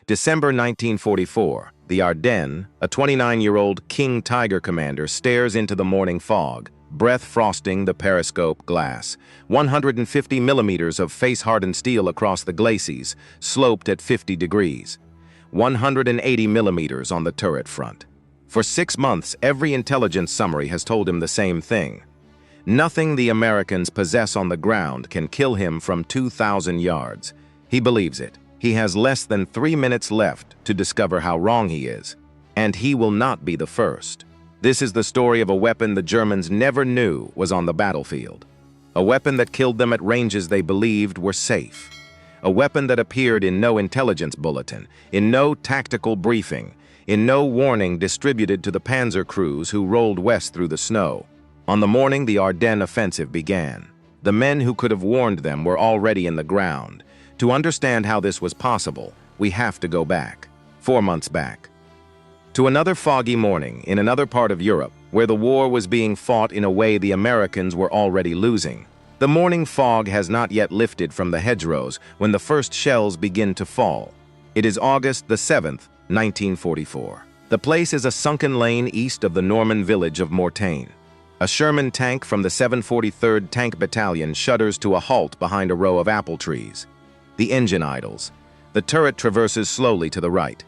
December 1944, the Ardennes, a 29-year-old King Tiger commander stares into the morning fog, breath frosting the periscope glass. 150 millimeters of face-hardened steel across the glacis, sloped at 50 degrees. 180 millimeters on the turret front. For 6 months, every intelligence summary has told him the same thing. Nothing the Americans possess on the ground can kill him from 2,000 yards. He believes it. He has less than 3 minutes left to discover how wrong he is. And he will not be the first. This is the story of a weapon the Germans never knew was on the battlefield. A weapon that killed them at ranges they believed were safe. A weapon that appeared in no intelligence bulletin, in no tactical briefing, in no warning distributed to the panzer crews who rolled west through the snow. On the morning the Ardennes offensive began, the men who could have warned them were already in the ground. To understand how this was possible, we have to go back, 4 months back, to another foggy morning in another part of Europe where the war was being fought in a way the Americans were already losing. The morning fog has not yet lifted from the hedgerows when the first shells begin to fall. It is August the 7th, 1944. The place is a sunken lane east of the Norman village of Mortain. A Sherman tank from the 743rd Tank Battalion shudders to a halt behind a row of apple trees. The engine idles. The turret traverses slowly to the right.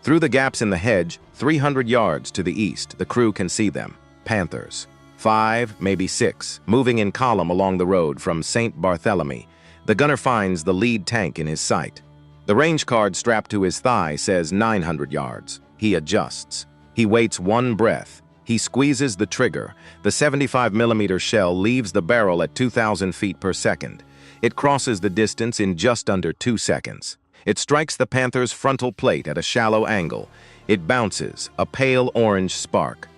Through the gaps in the hedge, 300 yards to the east, the crew can see them. Panthers. 5, maybe 6, moving in column along the road from St. Barthélemy. The gunner finds the lead tank in his sight. The range card strapped to his thigh says 900 yards. He adjusts. He waits one breath. He squeezes the trigger. The 75mm shell leaves the barrel at 2,000 feet per second. It crosses the distance in just under 2 seconds. It strikes the Panther's frontal plate at a shallow angle. It bounces, a pale orange spark.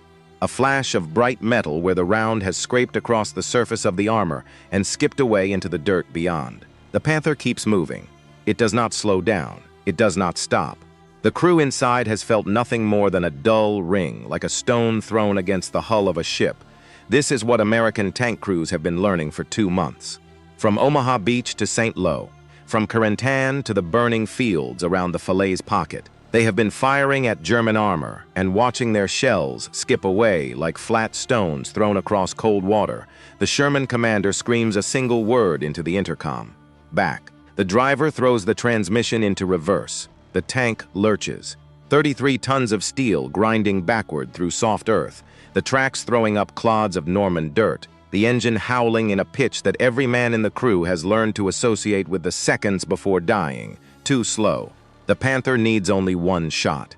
A flash of bright metal where the round has scraped across the surface of the armor and skipped away into the dirt beyond. The Panther keeps moving. It does not slow down. It does not stop. The crew inside has felt nothing more than a dull ring, like a stone thrown against the hull of a ship. This is what American tank crews have been learning for 2 months. From Omaha Beach to St. Lo, from Carentan to the burning fields around the Falaise Pocket, they have been firing at German armor and watching their shells skip away like flat stones thrown across cold water. The Sherman commander screams a single word into the intercom. Back. The driver throws the transmission into reverse. The tank lurches. 33 tons of steel grinding backward through soft earth. The tracks throwing up clods of Norman dirt. The engine howling in a pitch that every man in the crew has learned to associate with the seconds before dying. Too slow. The Panther needs only one shot.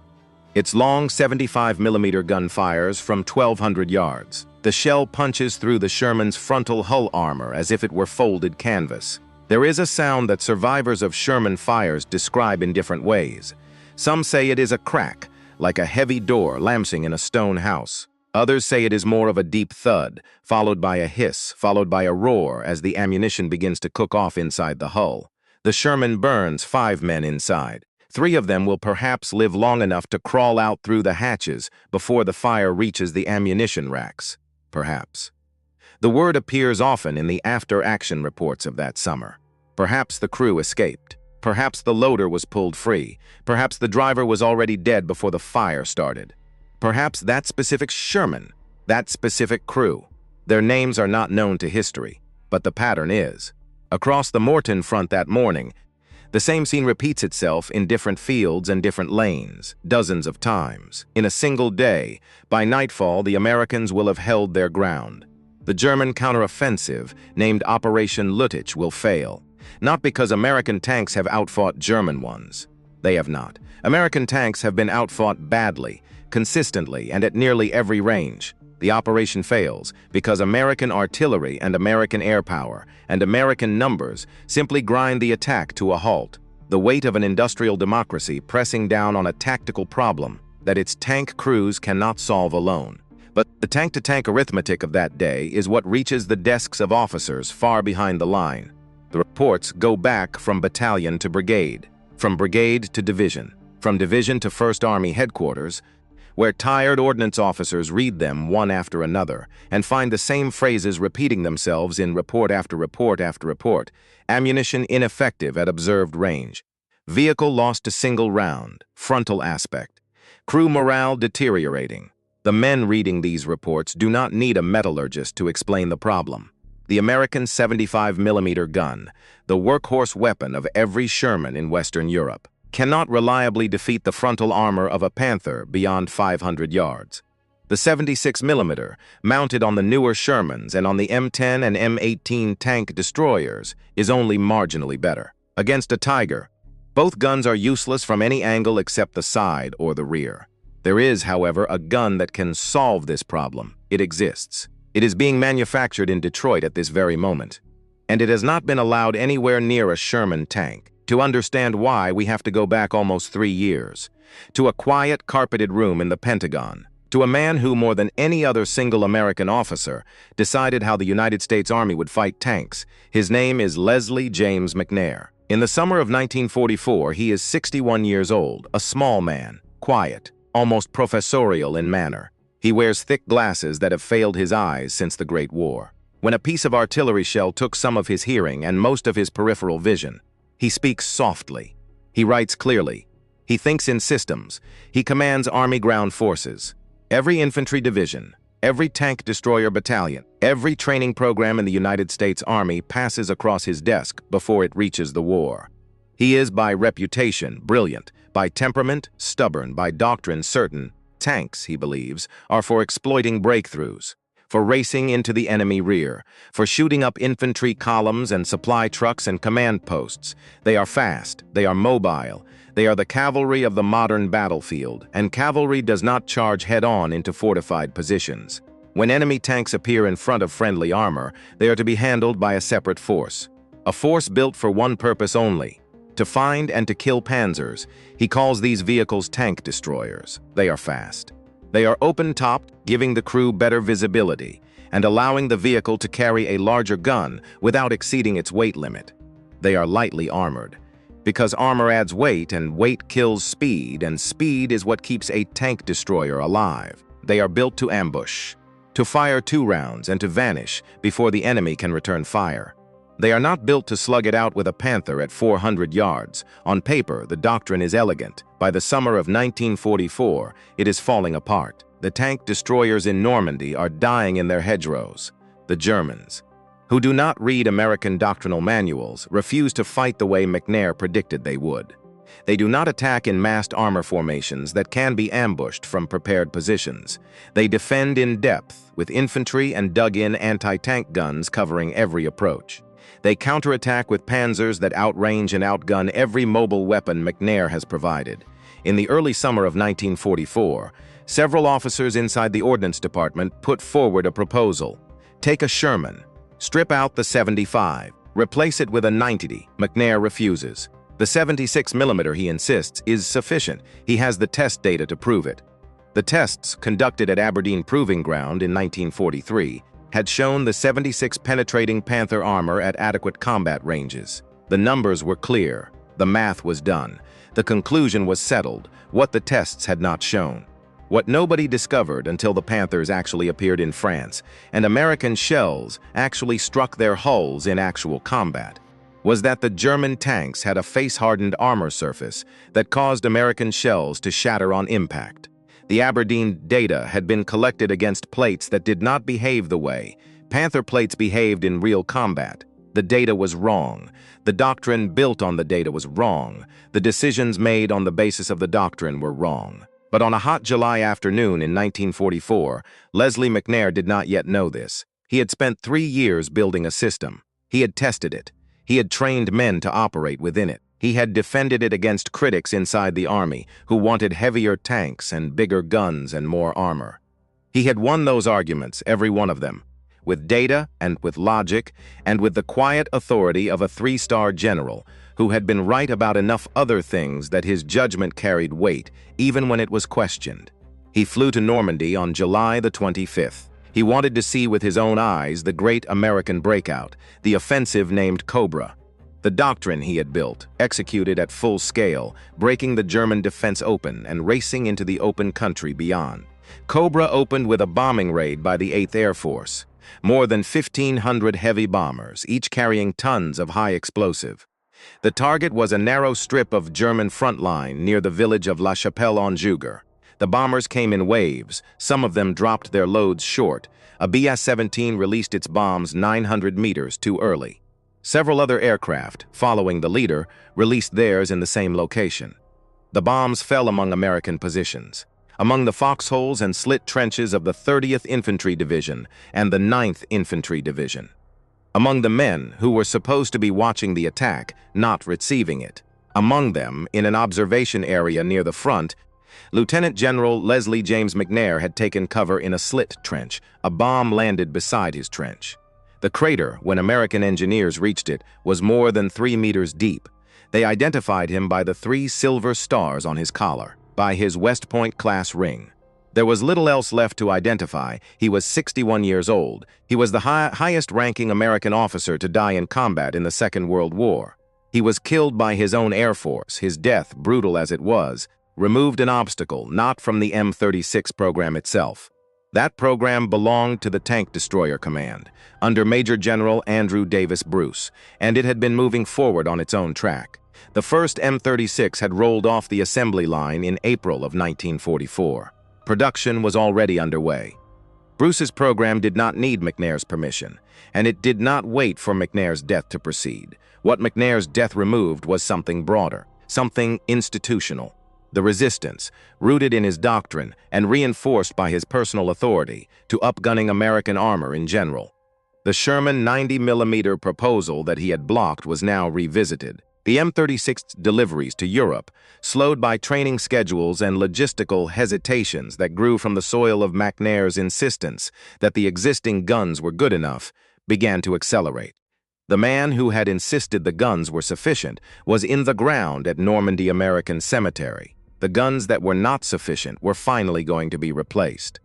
Its long 75mm gun fires from 1,200 yards. The shell punches through the Sherman's frontal hull armor as if it were folded canvas. There is a sound that survivors of Sherman fires describe in different ways. Some say it is a crack, like a heavy door lampsing in a stone house. Others say it is more of a deep thud, followed by a hiss, followed by a roar as the ammunition begins to cook off inside the hull. The Sherman burns 5 men inside. 3 of them will perhaps live long enough to crawl out through the hatches before the fire reaches the ammunition racks. Perhaps. The word appears often in the after-action reports of that summer. Perhaps the crew escaped. Perhaps the loader was pulled free. Perhaps the driver was already dead before the fire started. Perhaps that specific Sherman, that specific crew. Their names are not known to history, but the pattern is. Across the Mortain front that morning, the same scene repeats itself in different fields and different lanes, dozens of times. In a single day, by nightfall, the Americans will have held their ground. The German counteroffensive, named Operation Lüttich, will fail. Not because American tanks have outfought German ones. They have not. American tanks have been outfought badly, consistently, and at nearly every range. The operation fails because American artillery and American air power and American numbers simply grind the attack to a halt. The weight of an industrial democracy pressing down on a tactical problem that its tank crews cannot solve alone. But the tank-to-tank arithmetic of that day is what reaches the desks of officers far behind the line. The reports go back from battalion to brigade, from brigade to division, from division to 1st Army headquarters, where tired ordnance officers read them one after another and find the same phrases repeating themselves in report after report after report. Ammunition ineffective at observed range. Vehicle lost to single round, frontal aspect. Crew morale deteriorating. The men reading these reports do not need a metallurgist to explain the problem. The American 75mm gun, the workhorse weapon of every Sherman in Western Europe, cannot reliably defeat the frontal armor of a Panther beyond 500 yards. The 76mm, mounted on the newer Shermans and on the M10 and M18 tank destroyers, is only marginally better. Against a Tiger, both guns are useless from any angle except the side or the rear. There is, however, a gun that can solve this problem. It exists. It is being manufactured in Detroit at this very moment. And it has not been allowed anywhere near a Sherman tank. To understand why, we have to go back almost 3 years. To a quiet, carpeted room in the Pentagon. To a man who, more than any other single American officer, decided how the United States Army would fight tanks. His name is Leslie James McNair. In the summer of 1944, he is 61 years old, a small man, quiet, almost professorial in manner. He wears thick glasses that have failed his eyes since the Great War. When a piece of artillery shell took some of his hearing and most of his peripheral vision, he speaks softly. He writes clearly. He thinks in systems. He commands Army ground forces. Every infantry division, every tank destroyer battalion, every training program in the United States Army passes across his desk before it reaches the war. He is by reputation brilliant, by temperament stubborn, by doctrine certain. Tanks, he believes, are for exploiting breakthroughs, for racing into the enemy rear, for shooting up infantry columns and supply trucks and command posts. They are fast, they are mobile, they are the cavalry of the modern battlefield, and cavalry does not charge head-on into fortified positions. When enemy tanks appear in front of friendly armor, they are to be handled by a separate force. A force built for one purpose only, to find and to kill panzers. He calls these vehicles tank destroyers. They are fast. They are open-topped, giving the crew better visibility, and allowing the vehicle to carry a larger gun without exceeding its weight limit. They are lightly armored, because armor adds weight and weight kills speed, and speed is what keeps a tank destroyer alive. They are built to ambush, to fire 2 rounds and to vanish before the enemy can return fire. They are not built to slug it out with a Panther at 400 yards. On paper, the doctrine is elegant. By the summer of 1944, it is falling apart. The tank destroyers in Normandy are dying in their hedgerows. The Germans, who do not read American doctrinal manuals, refuse to fight the way McNair predicted they would. They do not attack in massed armor formations that can be ambushed from prepared positions. They defend in depth, with infantry and dug-in anti-tank guns covering every approach. They counterattack with panzers that outrange and outgun every mobile weapon McNair has provided. In the early summer of 1944, several officers inside the Ordnance Department put forward a proposal. Take a Sherman, strip out the 75, replace it with a 90. McNair refuses. The 76mm, he insists, is sufficient. He has the test data to prove it. The tests conducted at Ardennes Proving Ground in 1943 had shown the 76 penetrating Panther armor at adequate combat ranges. The numbers were clear. The math was done. The conclusion was settled, what the tests had not shown. What nobody discovered until the Panthers actually appeared in France and American shells actually struck their hulls in actual combat, was that the German tanks had a face-hardened armor surface that caused American shells to shatter on impact. The Ardennes data had been collected against plates that did not behave the way Panther plates behaved in real combat. The data was wrong. The doctrine built on the data was wrong. The decisions made on the basis of the doctrine were wrong. But on a hot July afternoon in 1944, Leslie McNair did not yet know this. He had spent 3 years building a system. He had tested it. He had trained men to operate within it. He had defended it against critics inside the Army who wanted heavier tanks and bigger guns and more armor. He had won those arguments, every one of them, with data and with logic and with the quiet authority of a 3-star general who had been right about enough other things that his judgment carried weight, even when it was questioned. He flew to Normandy on July the 25th. He wanted to see with his own eyes the great American breakout, the offensive named Cobra. The doctrine he had built, executed at full scale, breaking the German defense open and racing into the open country beyond. Cobra opened with a bombing raid by the 8th Air Force. More than 1,500 heavy bombers, each carrying tons of high explosive. The target was a narrow strip of German front line near the village of La Chapelle-en-Jugger. The bombers came in waves. Some of them dropped their loads short. A BS-17 released its bombs 900 meters too early. Several other aircraft, following the leader, released theirs in the same location. The bombs fell among American positions, among the foxholes and slit trenches of the 30th Infantry Division and the 9th Infantry Division. Among the men who were supposed to be watching the attack, not receiving it. Among them, in an observation area near the front, Lieutenant General Leslie James McNair had taken cover in a slit trench. A bomb landed beside his trench. The crater, when American engineers reached it, was more than 3 meters deep. They identified him by the 3 silver stars on his collar, by his West Point class ring. There was little else left to identify. He was 61 years old. He was the highest-ranking American officer to die in combat in the Second World War. He was killed by his own Air Force. His death, brutal as it was, removed an obstacle, not from the M36 program itself. That program belonged to the Tank Destroyer Command, under Major General Andrew Davis Bruce, and it had been moving forward on its own track. The first M36 had rolled off the assembly line in April of 1944. Production was already underway. Bruce's program did not need McNair's permission, and it did not wait for McNair's death to proceed. What McNair's death removed was something broader, something institutional. The resistance, rooted in his doctrine and reinforced by his personal authority, to upgunning American armor in general. The Sherman 90mm proposal that he had blocked was now revisited. The M36's deliveries to Europe, slowed by training schedules and logistical hesitations that grew from the soil of McNair's insistence that the existing guns were good enough, began to accelerate. The man who had insisted the guns were sufficient was in the ground at Normandy American Cemetery. The guns that were not sufficient were finally going to be replaced.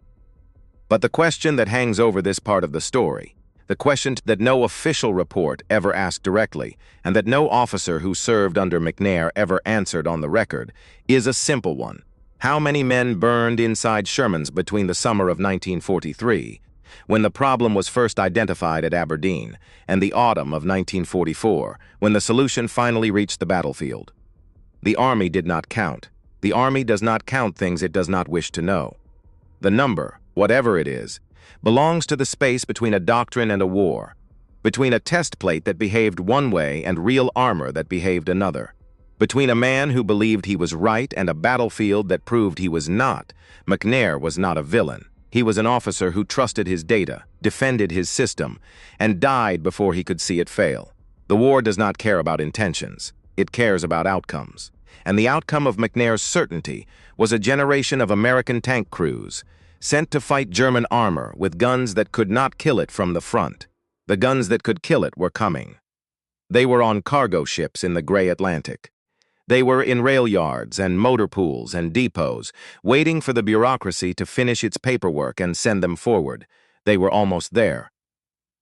But the question that hangs over this part of the story, the question that no official report ever asked directly, and that no officer who served under McNair ever answered on the record, is a simple one. How many men burned inside Sherman's between the summer of 1943, when the problem was first identified at Ardennes, and the autumn of 1944, when the solution finally reached the battlefield? The Army did not count. The Army does not count things it does not wish to know. The number, whatever it is, belongs to the space between a doctrine and a war, between a test plate that behaved one way and real armor that behaved another, between a man who believed he was right and a battlefield that proved he was not. McNair was not a villain. He was an officer who trusted his data, defended his system, and died before he could see it fail. The war does not care about intentions. It cares about outcomes. And the outcome of McNair's certainty was a generation of American tank crews sent to fight German armor with guns that could not kill it from the front. The guns that could kill it were coming. They were on cargo ships in the gray Atlantic. They were in rail yards and motor pools and depots, waiting for the bureaucracy to finish its paperwork and send them forward. They were almost there.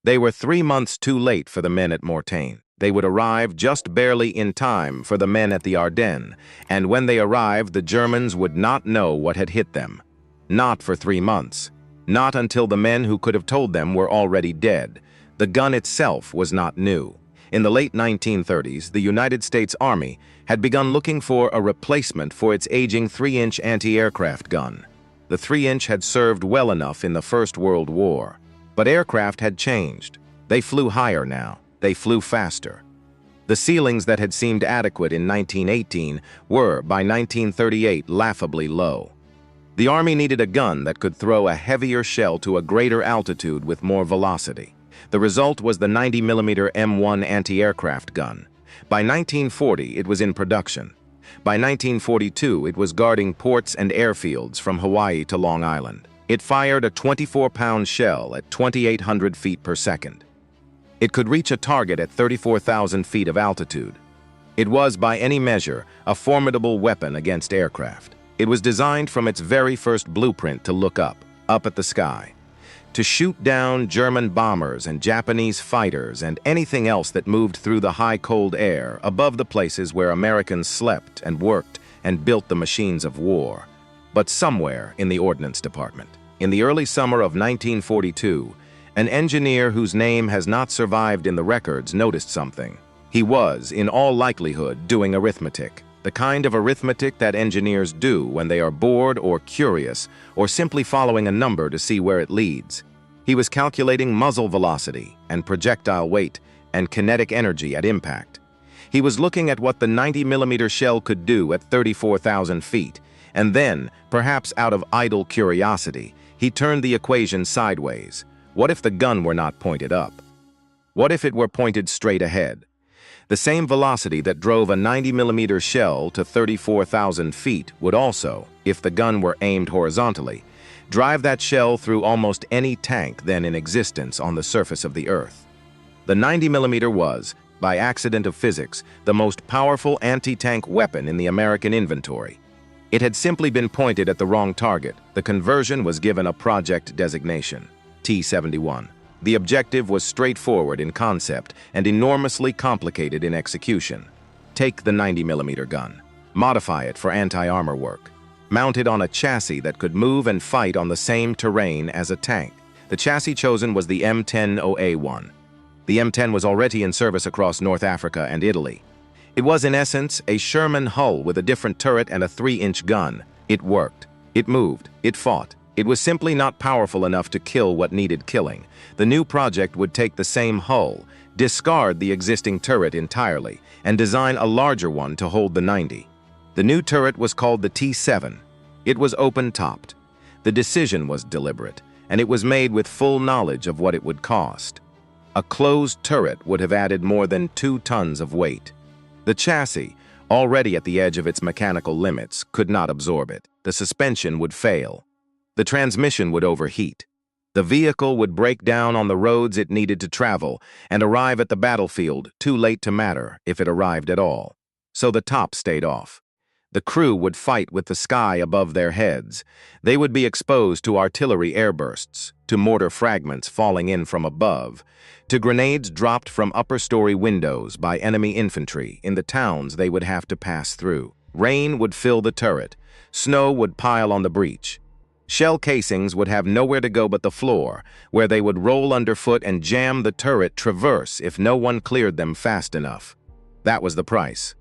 They were 3 months too late for the men at Mortain. They would arrive just barely in time for the men at the Ardennes, and when they arrived, the Germans would not know what had hit them. Not for 3 months. Not until the men who could have told them were already dead. The gun itself was not new. In the late 1930s, the United States Army had begun looking for a replacement for its aging 3-inch anti-aircraft gun. The 3-inch had served well enough in the First World War. But aircraft had changed. They flew higher now. They flew faster. The ceilings that had seemed adequate in 1918 were, by 1938, laughably low. The Army needed a gun that could throw a heavier shell to a greater altitude with more velocity. The result was the 90mm M1 anti-aircraft gun. By 1940, it was in production. By 1942, it was guarding ports and airfields from Hawaii to Long Island. It fired a 24-pound shell at 2,800 feet per second. It could reach a target at 34,000 feet of altitude. It was, by any measure, a formidable weapon against aircraft. It was designed from its very first blueprint to look up at the sky, to shoot down German bombers and Japanese fighters and anything else that moved through the high cold air above the places where Americans slept and worked and built the machines of war. But somewhere in the Ordnance Department, in the early summer of 1942, an engineer whose name has not survived in the records noticed something. He was, in all likelihood, doing arithmetic, the kind of arithmetic that engineers do when they are bored or curious, or simply following a number to see where it leads. He was calculating muzzle velocity and projectile weight and kinetic energy at impact. He was looking at what the 90mm shell could do at 34,000 feet, and then, perhaps out of idle curiosity, he turned the equation sideways. What if the gun were not pointed up? What if it were pointed straight ahead? The same velocity that drove a 90mm shell to 34,000 feet would also, if the gun were aimed horizontally, drive that shell through almost any tank then in existence on the surface of the Earth. The 90mm was, by accident of physics, the most powerful anti-tank weapon in the American inventory. It had simply been pointed at the wrong target. The conversion was given a project designation, T-71. The objective was straightforward in concept and enormously complicated in execution. Take the 90mm gun. Modify it for anti-armor work. Mount it on a chassis that could move and fight on the same terrain as a tank. The chassis chosen was the M10OA1. The M10 was already in service across North Africa and Italy. It was in essence a Sherman hull with a different turret and a 3-inch gun. It worked. It moved. It fought. It was simply not powerful enough to kill what needed killing. The new project would take the same hull, discard the existing turret entirely, and design a larger one to hold the 90. The new turret was called the T7. It was open-topped. The decision was deliberate, and it was made with full knowledge of what it would cost. A closed turret would have added more than 2 tons of weight. The chassis, already at the edge of its mechanical limits, could not absorb it. The suspension would fail. The transmission would overheat. The vehicle would break down on the roads it needed to travel and arrive at the battlefield too late to matter if it arrived at all. So the top stayed off. The crew would fight with the sky above their heads. They would be exposed to artillery airbursts, to mortar fragments falling in from above, to grenades dropped from upper-story windows by enemy infantry in the towns they would have to pass through. Rain would fill the turret. Snow would pile on the breach. Shell casings would have nowhere to go but the floor, where they would roll underfoot and jam the turret traverse if no one cleared them fast enough. That was the price.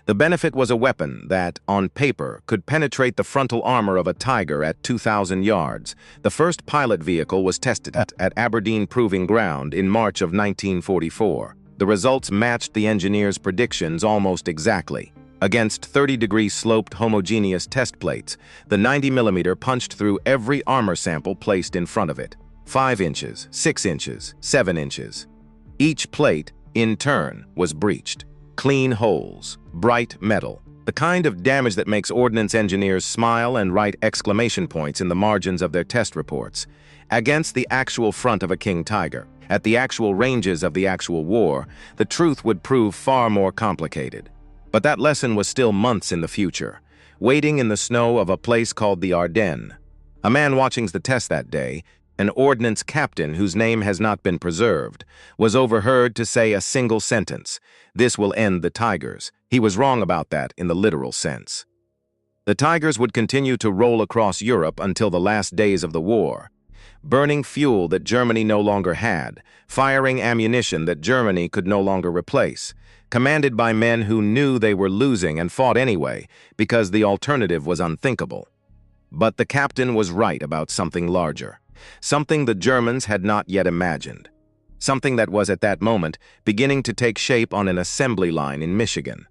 The benefit was a weapon that, on paper, could penetrate the frontal armor of a Tiger at 2,000 yards. The first pilot vehicle was tested at Aberdeen Proving Ground in March of 1944. The results matched the engineers' predictions almost exactly. Against 30-degree sloped homogeneous test plates, the 90mm punched through every armor sample placed in front of it. 5 inches, 6 inches, 7 inches. Each plate, in turn, was breached. Clean holes, bright metal, the kind of damage that makes ordnance engineers smile and write exclamation points in the margins of their test reports. Against the actual front of a King Tiger, at the actual ranges of the actual war, the truth would prove far more complicated. But that lesson was still months in the future, waiting in the snow of a place called the Ardennes. A man watching the test that day, an ordnance captain whose name has not been preserved, was overheard to say a single sentence: "This will end the Tigers." He was wrong about that in the literal sense. The Tigers would continue to roll across Europe until the last days of the war, burning fuel that Germany no longer had, firing ammunition that Germany could no longer replace, commanded by men who knew they were losing and fought anyway because the alternative was unthinkable. But the captain was right about something larger, something the Germans had not yet imagined, something that was at that moment beginning to take shape on an assembly line in Michigan.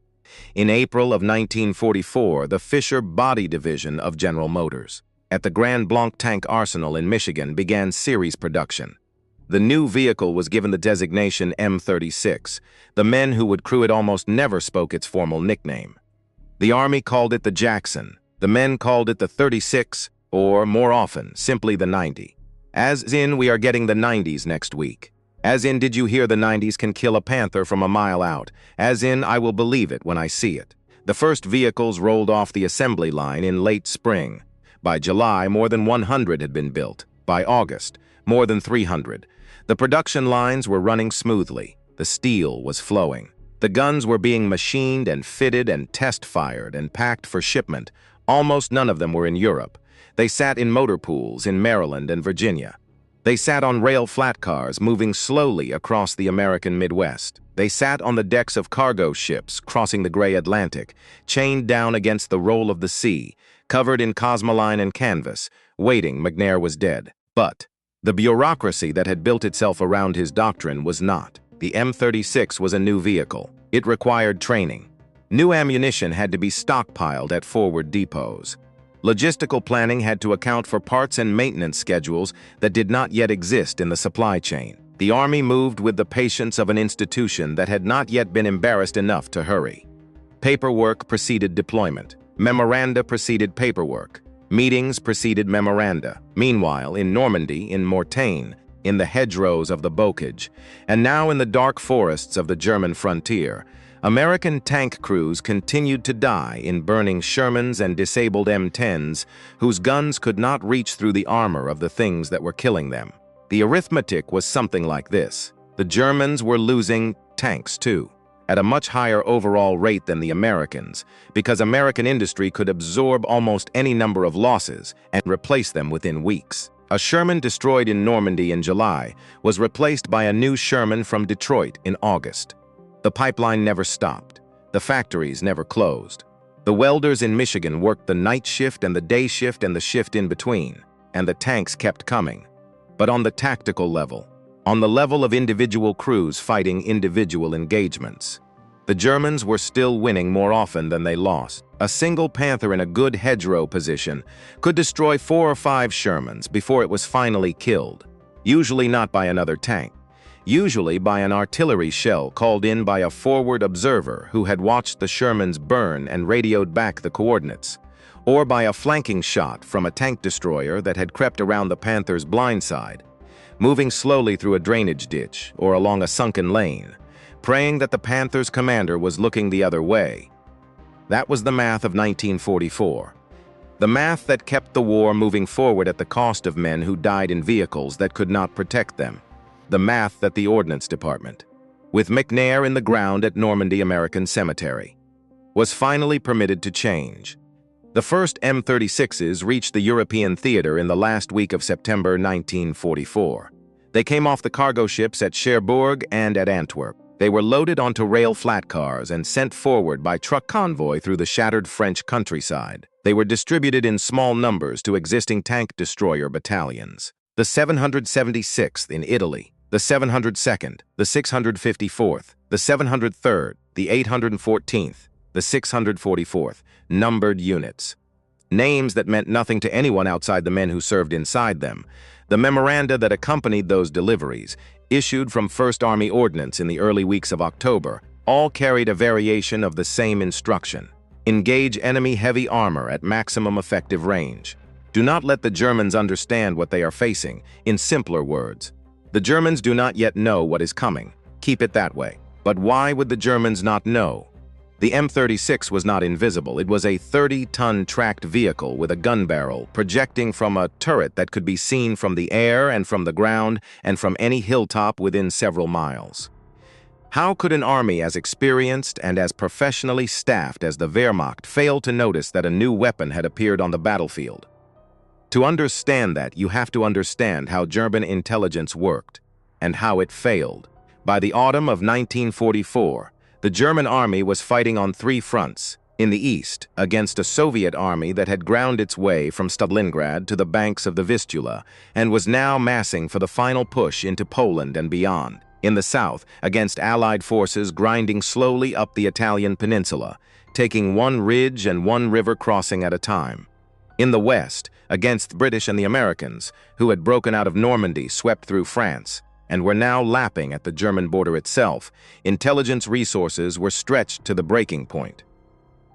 In April of 1944, the Fisher Body Division of General Motors, at the Grand Blanc Tank Arsenal in Michigan, began series production. The new vehicle was given the designation M36. The men who would crew it almost never spoke its formal nickname. The Army called it the Jackson. The men called it the 36, or, more often, simply the 90. As in, we are getting the 90s next week. As in, did you hear the 90s can kill a Panther from a mile out? As in, I will believe it when I see it. The first vehicles rolled off the assembly line in late spring. By July, more than 100 had been built. By August, more than 300. The production lines were running smoothly. The steel was flowing. The guns were being machined and fitted and test-fired and packed for shipment. Almost none of them were in Europe. They sat in motor pools in Maryland and Virginia. They sat on rail flat cars moving slowly across the American Midwest. They sat on the decks of cargo ships crossing the gray Atlantic, chained down against the roll of the sea, covered in cosmoline and canvas, waiting. McNair was dead. But the bureaucracy that had built itself around his doctrine was not. The M36 was a new vehicle. It required training. New ammunition had to be stockpiled at forward depots. Logistical planning had to account for parts and maintenance schedules that did not yet exist in the supply chain. The Army moved with the patience of an institution that had not yet been embarrassed enough to hurry. Paperwork preceded deployment. Memoranda preceded paperwork. Meetings preceded memoranda. Meanwhile, in Normandy, in Mortain, in the hedgerows of the Bulge, and now in the dark forests of the German frontier, American tank crews continued to die in burning Shermans and disabled M10s whose guns could not reach through the armor of the things that were killing them. The arithmetic was something like this. The Germans were losing tanks too, at a much higher overall rate than the Americans, because American industry could absorb almost any number of losses and replace them within weeks. A Sherman destroyed in Normandy in July was replaced by a new Sherman from Detroit in August. The pipeline never stopped. The factories never closed. The welders in Michigan worked the night shift and the day shift and the shift in between, and the tanks kept coming. But on the tactical level, on the level of individual crews fighting individual engagements, the Germans were still winning more often than they lost. A single Panther in a good hedgerow position could destroy 4 or 5 Shermans before it was finally killed, usually not by another tank. Usually by an artillery shell called in by a forward observer who had watched the Shermans burn and radioed back the coordinates, or by a flanking shot from a tank destroyer that had crept around the Panther's blind side, moving slowly through a drainage ditch or along a sunken lane, praying that the Panther's commander was looking the other way. That was the math of 1944. The math that kept the war moving forward at the cost of men who died in vehicles that could not protect them. The math that the Ordnance Department, with McNair in the ground at Normandy American Cemetery, was finally permitted to change. The first M36s reached the European theater in the last week of September 1944. They came off the cargo ships at Cherbourg and at Antwerp. They were loaded onto rail flat cars and sent forward by truck convoy through the shattered French countryside. They were distributed in small numbers to existing tank destroyer battalions. The 776th in Italy, the 702nd, the 654th, the 703rd, the 814th, the 644th, numbered units. Names that meant nothing to anyone outside the men who served inside them. The memoranda that accompanied those deliveries, issued from 1st Army Ordnance in the early weeks of October, all carried a variation of the same instruction. Engage enemy heavy armor at maximum effective range. Do not let the Germans understand what they are facing. In simpler words, the Germans do not yet know what is coming. Keep it that way. But why would the Germans not know? The M36 was not invisible. It was a 30-ton tracked vehicle with a gun barrel projecting from a turret that could be seen from the air and from the ground and from any hilltop within several miles. How could an army as experienced and as professionally staffed as the Wehrmacht fail to notice that a new weapon had appeared on the battlefield? To understand that, you have to understand how German intelligence worked and how it failed. By the autumn of 1944, the German army was fighting on 3 fronts. In the east, against a Soviet army that had ground its way from Stalingrad to the banks of the Vistula and was now massing for the final push into Poland and beyond. In the south, against Allied forces grinding slowly up the Italian peninsula, taking one ridge and one river crossing at a time. In the west, against the British and the Americans, who had broken out of Normandy, swept through France, and were now lapping at the German border itself, intelligence resources were stretched to the breaking point.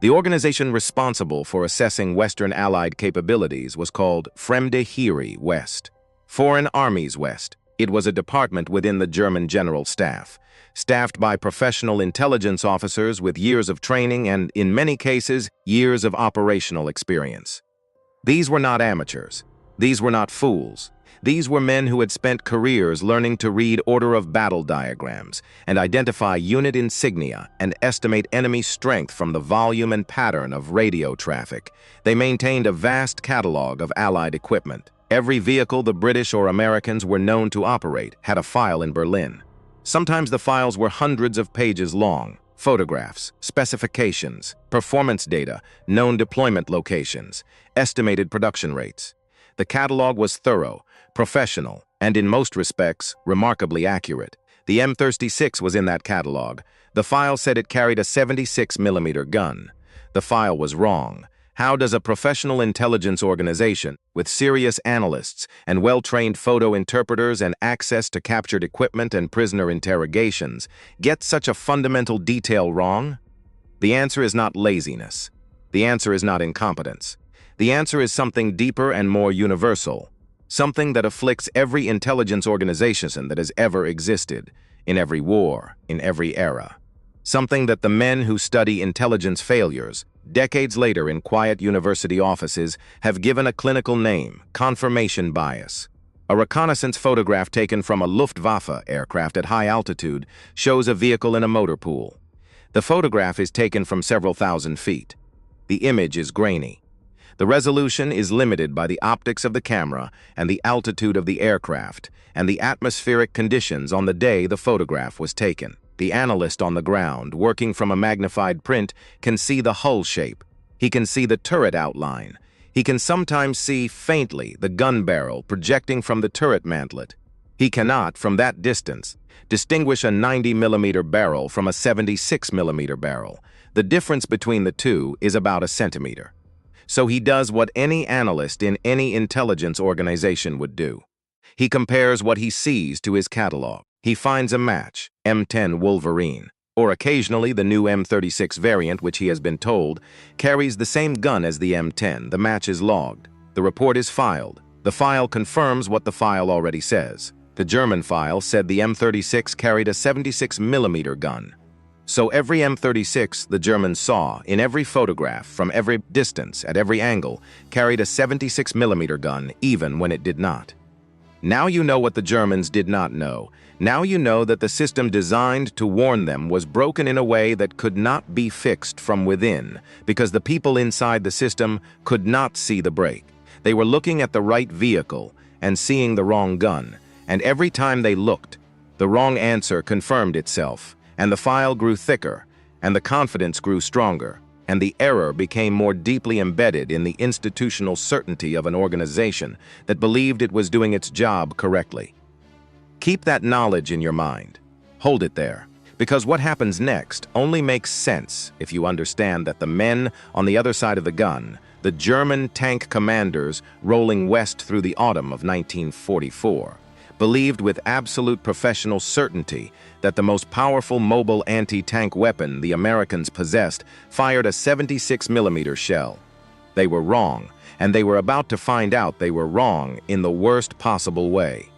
The organization responsible for assessing Western Allied capabilities was called Fremde Heere West, Foreign Armies West. It was a department within the German General Staff, staffed by professional intelligence officers with years of training and, in many cases, years of operational experience. These were not amateurs. These were not fools. These were men who had spent careers learning to read order of battle diagrams and identify unit insignia and estimate enemy strength from the volume and pattern of radio traffic. They maintained a vast catalog of Allied equipment. Every vehicle the British or Americans were known to operate had a file in Berlin. Sometimes the files were hundreds of pages long: photographs, specifications, performance data, known deployment locations, estimated production rates. The catalog was thorough, professional, and in most respects, remarkably accurate. The M36 was in that catalog. The file said it carried a 76mm gun. The file was wrong. How does a professional intelligence organization, with serious analysts and well-trained photo interpreters and access to captured equipment and prisoner interrogations, get such a fundamental detail wrong? The answer is not laziness. The answer is not incompetence. The answer is something deeper and more universal, something that afflicts every intelligence organization that has ever existed, in every war, in every era. Something that the men who study intelligence failures, decades later in quiet university offices, have given a clinical name: confirmation bias. A reconnaissance photograph taken from a Luftwaffe aircraft at high altitude shows a vehicle in a motor pool. The photograph is taken from several thousand feet. The image is grainy. The resolution is limited by the optics of the camera and the altitude of the aircraft and the atmospheric conditions on the day the photograph was taken. The analyst on the ground, working from a magnified print, can see the hull shape. He can see the turret outline. He can sometimes see, faintly, the gun barrel projecting from the turret mantlet. He cannot, from that distance, distinguish a 90mm barrel from a 76mm barrel. The difference between the two is about a centimeter. So he does what any analyst in any intelligence organization would do. He compares what he sees to his catalog. He finds a match, M10 Wolverine, or occasionally the new M36 variant, which he has been told carries the same gun as the M10. The match is logged. The report is filed. The file confirms what the file already says. The German file said the M36 carried a 76mm gun. So every M36 the Germans saw, in every photograph, from every distance, at every angle, carried a 76mm gun, even when it did not. Now you know what the Germans did not know. Now you know that the system designed to warn them was broken in a way that could not be fixed from within, because the people inside the system could not see the break. They were looking at the right vehicle and seeing the wrong gun, and every time they looked, the wrong answer confirmed itself, and the file grew thicker, and the confidence grew stronger, and the error became more deeply embedded in the institutional certainty of an organization that believed it was doing its job correctly. Keep that knowledge in your mind. Hold it there, because what happens next only makes sense if you understand that the men on the other side of the gun, the German tank commanders rolling west through the autumn of 1944, believed with absolute professional certainty that the most powerful mobile anti-tank weapon the Americans possessed fired a 76mm shell. They were wrong, and they were about to find out they were wrong in the worst possible way.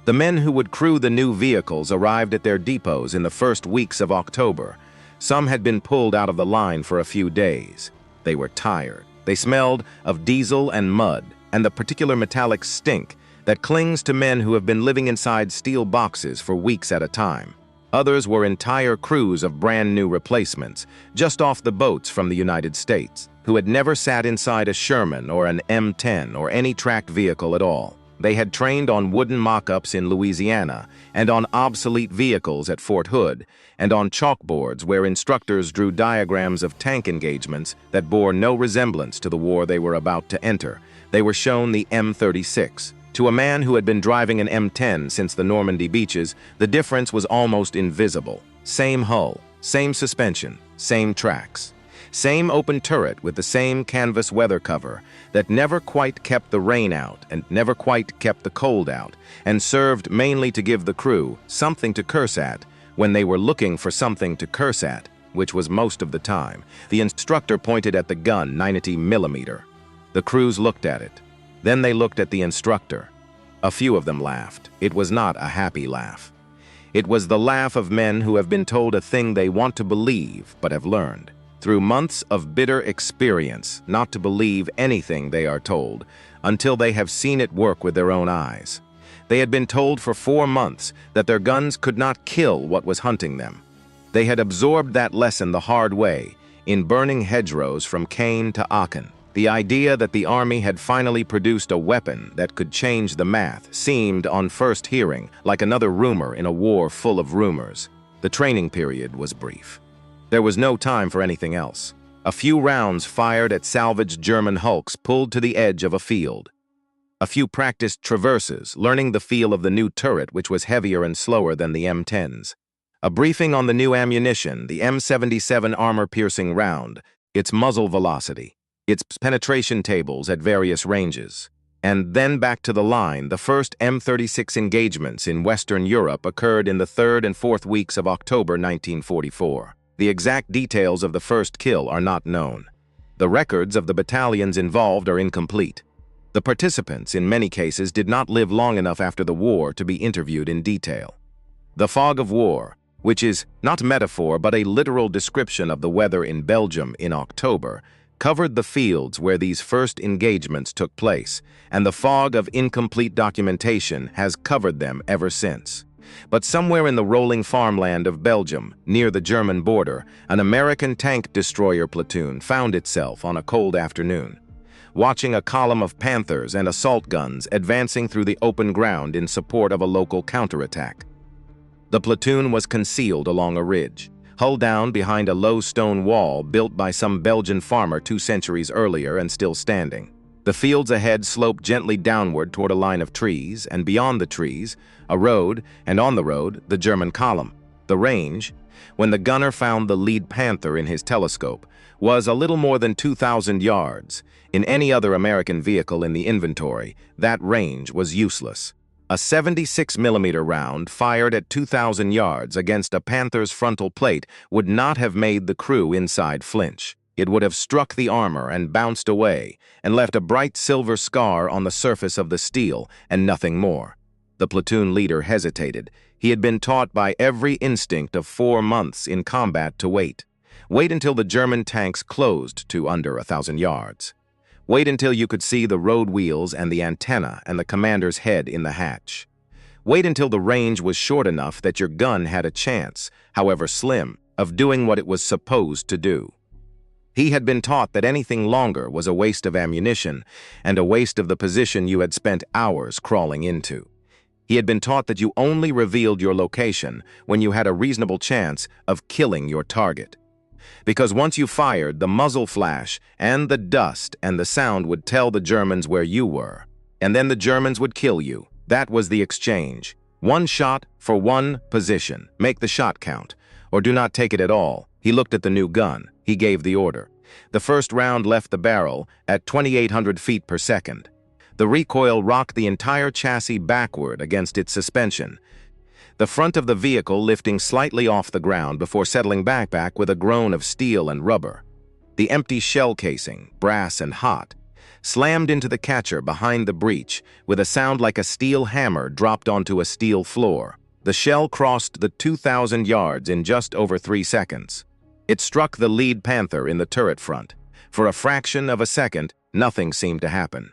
The men who would crew the new vehicles arrived at their depots in the first weeks of October. Some had been pulled out of the line for a few days. They were tired. They smelled of diesel and mud, and the particular metallic stink that clings to men who have been living inside steel boxes for weeks at a time. Others were entire crews of brand new replacements, just off the boats from the United States, who had never sat inside a Sherman or an M10 or any tracked vehicle at all. They had trained on wooden mock-ups in Louisiana, and on obsolete vehicles at Fort Hood, and on chalkboards where instructors drew diagrams of tank engagements that bore no resemblance to the war they were about to enter. They were shown the M36. To a man who had been driving an M10 since the Normandy beaches, the difference was almost invisible. Same hull, same suspension, same tracks. Same open turret with the same canvas weather cover that never quite kept the rain out and never quite kept the cold out, and served mainly to give the crew something to curse at when they were looking for something to curse at, which was most of the time. The instructor pointed at the gun, 90mm. The crews looked at it. Then they looked at the instructor. A few of them laughed. It was not a happy laugh. It was the laugh of men who have been told a thing they want to believe but have learned, through months of bitter experience, not to believe anything they are told until they have seen it work with their own eyes. They had been told for 4 months that their guns could not kill what was hunting them. They had absorbed that lesson the hard way in burning hedgerows from Caen to Aachen. The idea that the Army had finally produced a weapon that could change the math seemed, on first hearing, like another rumor in a war full of rumors. The training period was brief. There was no time for anything else. A few rounds fired at salvaged German hulks pulled to the edge of a field. A few practiced traverses, learning the feel of the new turret, which was heavier and slower than the M10s. A briefing on the new ammunition, the M77 armor-piercing round, its muzzle velocity, its penetration tables at various ranges. And then back to the line, the first M36 engagements in Western Europe occurred in the 3rd and 4th weeks of October 1944. The exact details of the first kill are not known. The records of the battalions involved are incomplete. The participants, in many cases, did not live long enough after the war to be interviewed in detail. The fog of war, which is not metaphor but a literal description of the weather in Belgium in October, covered the fields where these first engagements took place, and the fog of incomplete documentation has covered them ever since. But somewhere in the rolling farmland of Belgium, near the German border, an American tank destroyer platoon found itself on a cold afternoon, watching a column of Panthers and assault guns advancing through the open ground in support of a local counterattack. The platoon was concealed along a ridge, hull down behind a low stone wall built by some Belgian farmer 2 centuries earlier and still standing. The fields ahead sloped gently downward toward a line of trees, and beyond the trees, a road, and on the road, the German column. The range, when the gunner found the lead Panther in his telescope, was a little more than 2,000 yards. In any other American vehicle in the inventory, that range was useless. A 76mm round fired at 2,000 yards against a Panther's frontal plate would not have made the crew inside flinch. It would have struck the armor and bounced away, and left a bright silver scar on the surface of the steel, and nothing more. The platoon leader hesitated. He had been taught by every instinct of 4 months in combat to wait. Wait until the German tanks closed to under 1,000 yards. Wait until you could see the road wheels and the antenna and the commander's head in the hatch. Wait until the range was short enough that your gun had a chance, however slim, of doing what it was supposed to do. He had been taught that anything longer was a waste of ammunition and a waste of the position you had spent hours crawling into. He had been taught that you only revealed your location when you had a reasonable chance of killing your target. Because once you fired, the muzzle flash and the dust and the sound would tell the Germans where you were. And then the Germans would kill you. That was the exchange. 1 shot for 1 position. Make the shot count. Or do not take it at all. He looked at the new gun. He gave the order. The first round left the barrel at 2,800 feet per second. The recoil rocked the entire chassis backward against its suspension, the front of the vehicle lifting slightly off the ground before settling back with a groan of steel and rubber. The empty shell casing, brass and hot, slammed into the catcher behind the breech with a sound like a steel hammer dropped onto a steel floor. The shell crossed the 2,000 yards in just over 3 seconds. It struck the lead Panther in the turret front. For a fraction of a second, nothing seemed to happen.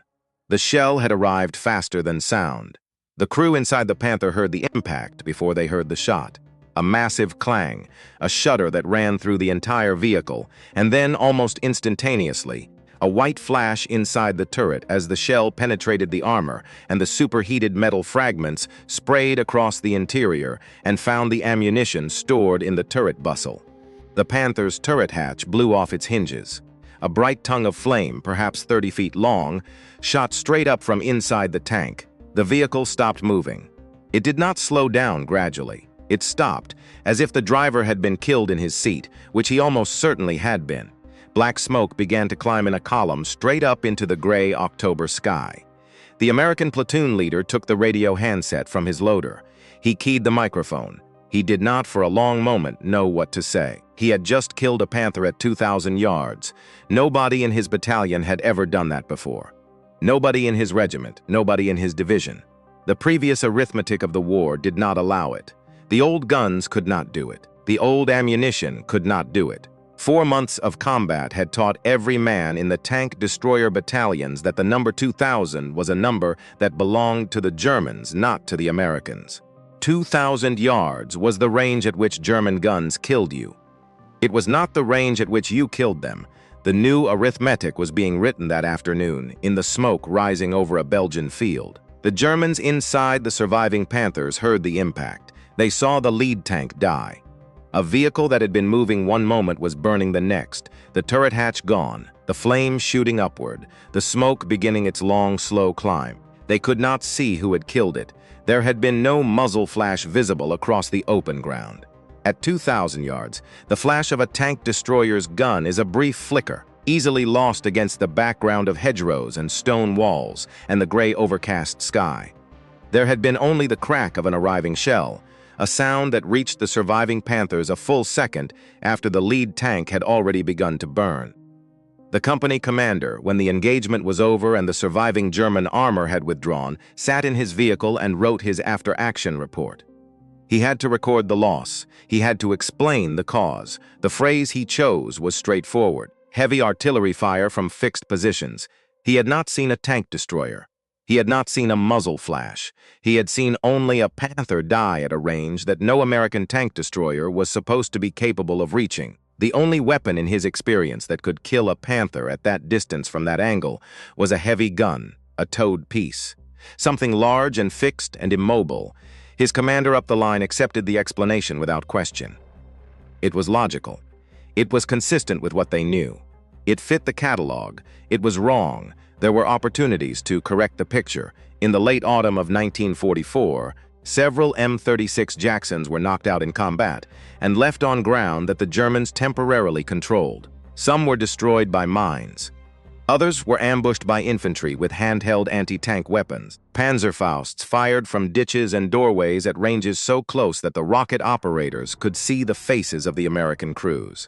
The shell had arrived faster than sound. The crew inside the Panther heard the impact before they heard the shot. A massive clang, a shudder that ran through the entire vehicle, and then, almost instantaneously, a white flash inside the turret as the shell penetrated the armor and the superheated metal fragments sprayed across the interior and found the ammunition stored in the turret bustle. The Panther's turret hatch blew off its hinges. A bright tongue of flame, perhaps 30 feet long, shot straight up from inside the tank. The vehicle stopped moving. It did not slow down gradually. It stopped, as if the driver had been killed in his seat, which he almost certainly had been. Black smoke began to climb in a column straight up into the gray October sky. The American platoon leader took the radio handset from his loader. He keyed the microphone. He did not for a long moment know what to say. He had just killed a Panther at 2,000 yards. Nobody in his battalion had ever done that before. Nobody in his regiment, nobody in his division. The previous arithmetic of the war did not allow it. The old guns could not do it. The old ammunition could not do it. 4 months of combat had taught every man in the tank destroyer battalions that the number 2,000 was a number that belonged to the Germans, not to the Americans. 2,000 yards was the range at which German guns killed you. It was not the range at which you killed them. The new arithmetic was being written that afternoon, in the smoke rising over a Belgian field. The Germans inside the surviving Panthers heard the impact. They saw the lead tank die. A vehicle that had been moving one moment was burning the next, the turret hatch gone, the flames shooting upward, the smoke beginning its long, slow climb. They could not see who had killed it. There had been no muzzle flash visible across the open ground. At 2,000 yards, the flash of a tank destroyer's gun is a brief flicker, easily lost against the background of hedgerows and stone walls and the gray overcast sky. There had been only the crack of an arriving shell, a sound that reached the surviving Panthers a full second after the lead tank had already begun to burn. The company commander, when the engagement was over and the surviving German armor had withdrawn, sat in his vehicle and wrote his after-action report. He had to record the loss. He had to explain the cause. The phrase he chose was straightforward: heavy artillery fire from fixed positions. He had not seen a tank destroyer. He had not seen a muzzle flash. He had seen only a Panther die at a range that no American tank destroyer was supposed to be capable of reaching. The only weapon in his experience that could kill a Panther at that distance from that angle was a heavy gun, a towed piece. Something large and fixed and immobile. His commander up the line accepted the explanation without question. It was logical. It was consistent with what they knew. It fit the catalog. It was wrong. There were opportunities to correct the picture. In the late autumn of 1944, several M36 Jacksons were knocked out in combat and left on ground that the Germans temporarily controlled. Some were destroyed by mines. Others were ambushed by infantry with handheld anti-tank weapons. Panzerfausts fired from ditches and doorways at ranges so close that the rocket operators could see the faces of the American crews.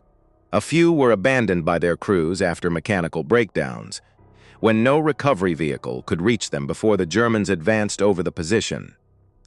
A few were abandoned by their crews after mechanical breakdowns, when no recovery vehicle could reach them before the Germans advanced over the position.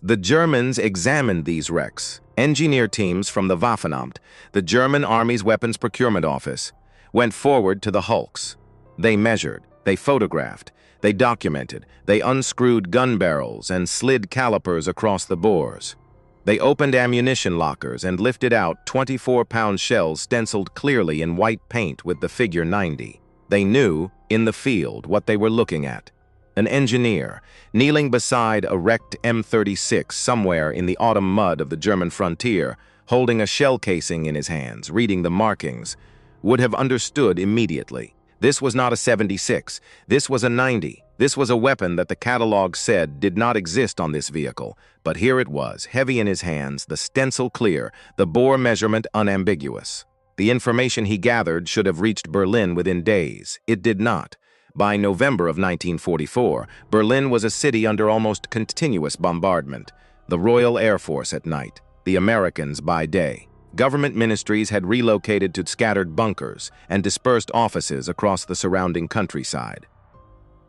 The Germans examined these wrecks. Engineer teams from the Waffenamt, the German Army's weapons procurement office, went forward to the hulks. They measured, they photographed, they documented, they unscrewed gun barrels and slid calipers across the bores. They opened ammunition lockers and lifted out 24-pound shells stenciled clearly in white paint with the figure 90. They knew, in the field, what they were looking at. An engineer, kneeling beside a wrecked M36 somewhere in the autumn mud of the German frontier, holding a shell casing in his hands, reading the markings, would have understood immediately. This was not a 76. This was a 90. This was a weapon that the catalog said did not exist on this vehicle, but here it was, heavy in his hands, the stencil clear, the bore measurement unambiguous. The information he gathered should have reached Berlin within days. It did not. By November of 1944, Berlin was a city under almost continuous bombardment. The Royal Air Force at night, the Americans by day. Government ministries had relocated to scattered bunkers and dispersed offices across the surrounding countryside.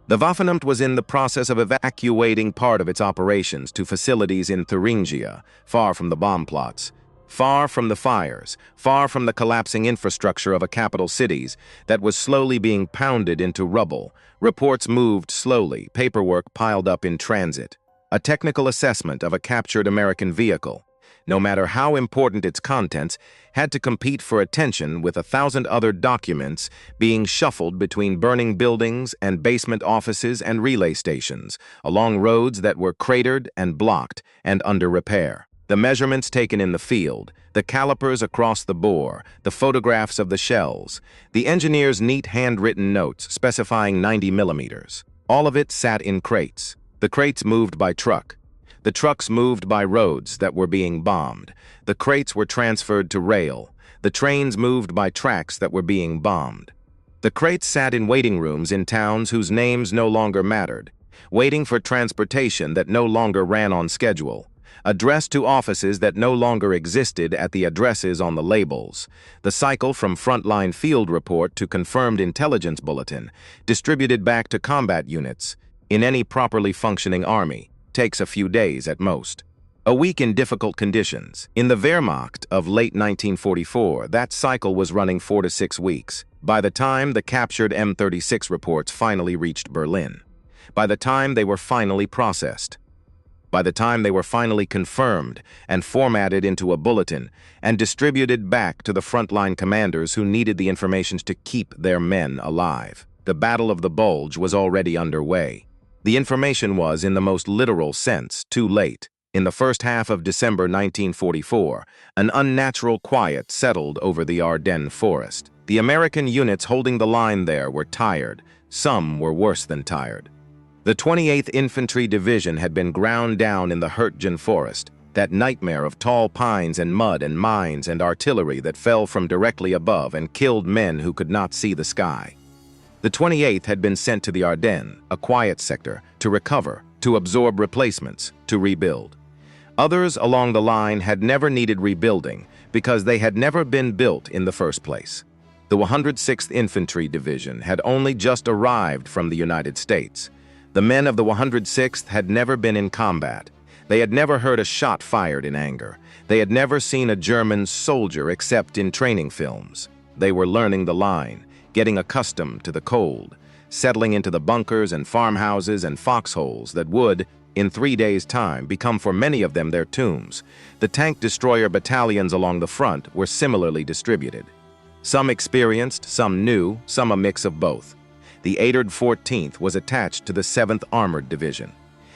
The Waffenamt was in the process of evacuating part of its operations to facilities in Thuringia, far from the bomb plots, far from the fires, far from the collapsing infrastructure of a capital cities that was slowly being pounded into rubble. Reports moved slowly, paperwork piled up in transit. A technical assessment of a captured American vehicle, no matter how important its contents, had to compete for attention with 1,000 other documents being shuffled between burning buildings and basement offices and relay stations, along roads that were cratered and blocked and under repair. The measurements taken in the field, the calipers across the bore, the photographs of the shells, the engineer's neat handwritten notes specifying 90 millimeters. All of it sat in crates. The crates moved by truck. The trucks moved by roads that were being bombed. The crates were transferred to rail. The trains moved by tracks that were being bombed. The crates sat in waiting rooms in towns whose names no longer mattered, waiting for transportation that no longer ran on schedule, addressed to offices that no longer existed at the addresses on the labels. The cycle from frontline field report to confirmed intelligence bulletin, distributed back to combat units, in any properly functioning army, takes a few days at most. A week in difficult conditions. In the Wehrmacht of late 1944, that cycle was running 4 to 6 weeks. By the time the captured M36 reports finally reached Berlin. By the time they were finally processed. By the time they were finally confirmed and formatted into a bulletin and distributed back to the frontline commanders who needed the information to keep their men alive, the Battle of the Bulge was already underway. The information was, in the most literal sense, too late. In the first half of December 1944, an unnatural quiet settled over the Ardennes forest. The American units holding the line there were tired. Some were worse than tired. The 28th Infantry Division had been ground down in the Hedgerows forest, that nightmare of tall pines and mud and mines and artillery that fell from directly above and killed men who could not see the sky. The 28th had been sent to the Ardennes, a quiet sector, to recover, to absorb replacements, to rebuild. Others along the line had never needed rebuilding because they had never been built in the first place. The 106th Infantry Division had only just arrived from the United States. The men of the 106th had never been in combat. They had never heard a shot fired in anger. They had never seen a German soldier except in training films. They were learning the line, getting accustomed to the cold, settling into the bunkers and farmhouses and foxholes that would, in 3 days' time, become for many of them their tombs. The tank destroyer battalions along the front were similarly distributed. Some experienced, some new, some a mix of both. The 814th was attached to the 7th Armored Division,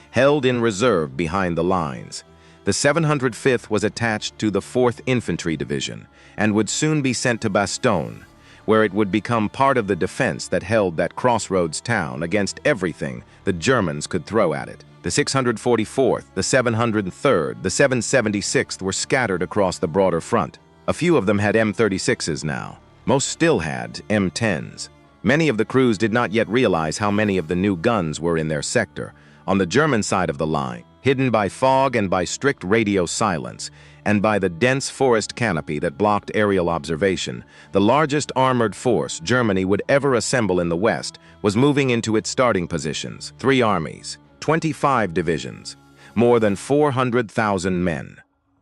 held in reserve behind the lines. The 705th was attached to the 4th Infantry Division and would soon be sent to Bastogne, where it would become part of the defense that held that crossroads town against everything the Germans could throw at it. The 644th, the 703rd, the 776th were scattered across the broader front. A few of them had M36s now. Most still had M10s. Many of the crews did not yet realize how many of the new guns were in their sector. On the German side of the line, hidden by fog and by strict radio silence, and by the dense forest canopy that blocked aerial observation, the largest armored force Germany would ever assemble in the West was moving into its starting positions. 3 armies, 25 divisions, more than 400,000 men,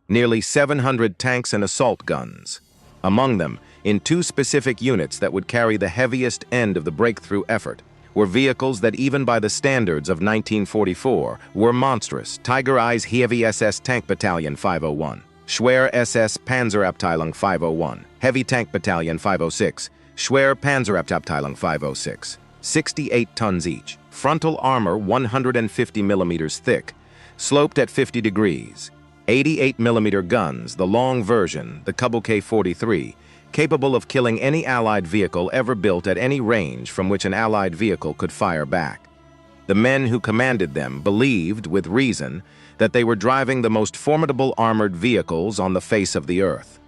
nearly 700 tanks and assault guns. Among them, in 2 specific units that would carry the heaviest end of the breakthrough effort, were vehicles that even by the standards of 1944 were monstrous. Tiger Eye's Heavy SS Tank Battalion 501, Schwer SS Panzerabteilung 501, Heavy Tank Battalion 506, Schwer Panzerabteilung 506, 68 tons each, frontal armor 150 millimeters thick, sloped at 50 degrees, 88 millimeter guns, the long version, the Kubelke 43, capable of killing any Allied vehicle ever built at any range from which an Allied vehicle could fire back. The men who commanded them believed, with reason, that they were driving the most formidable armored vehicles on the face of the earth.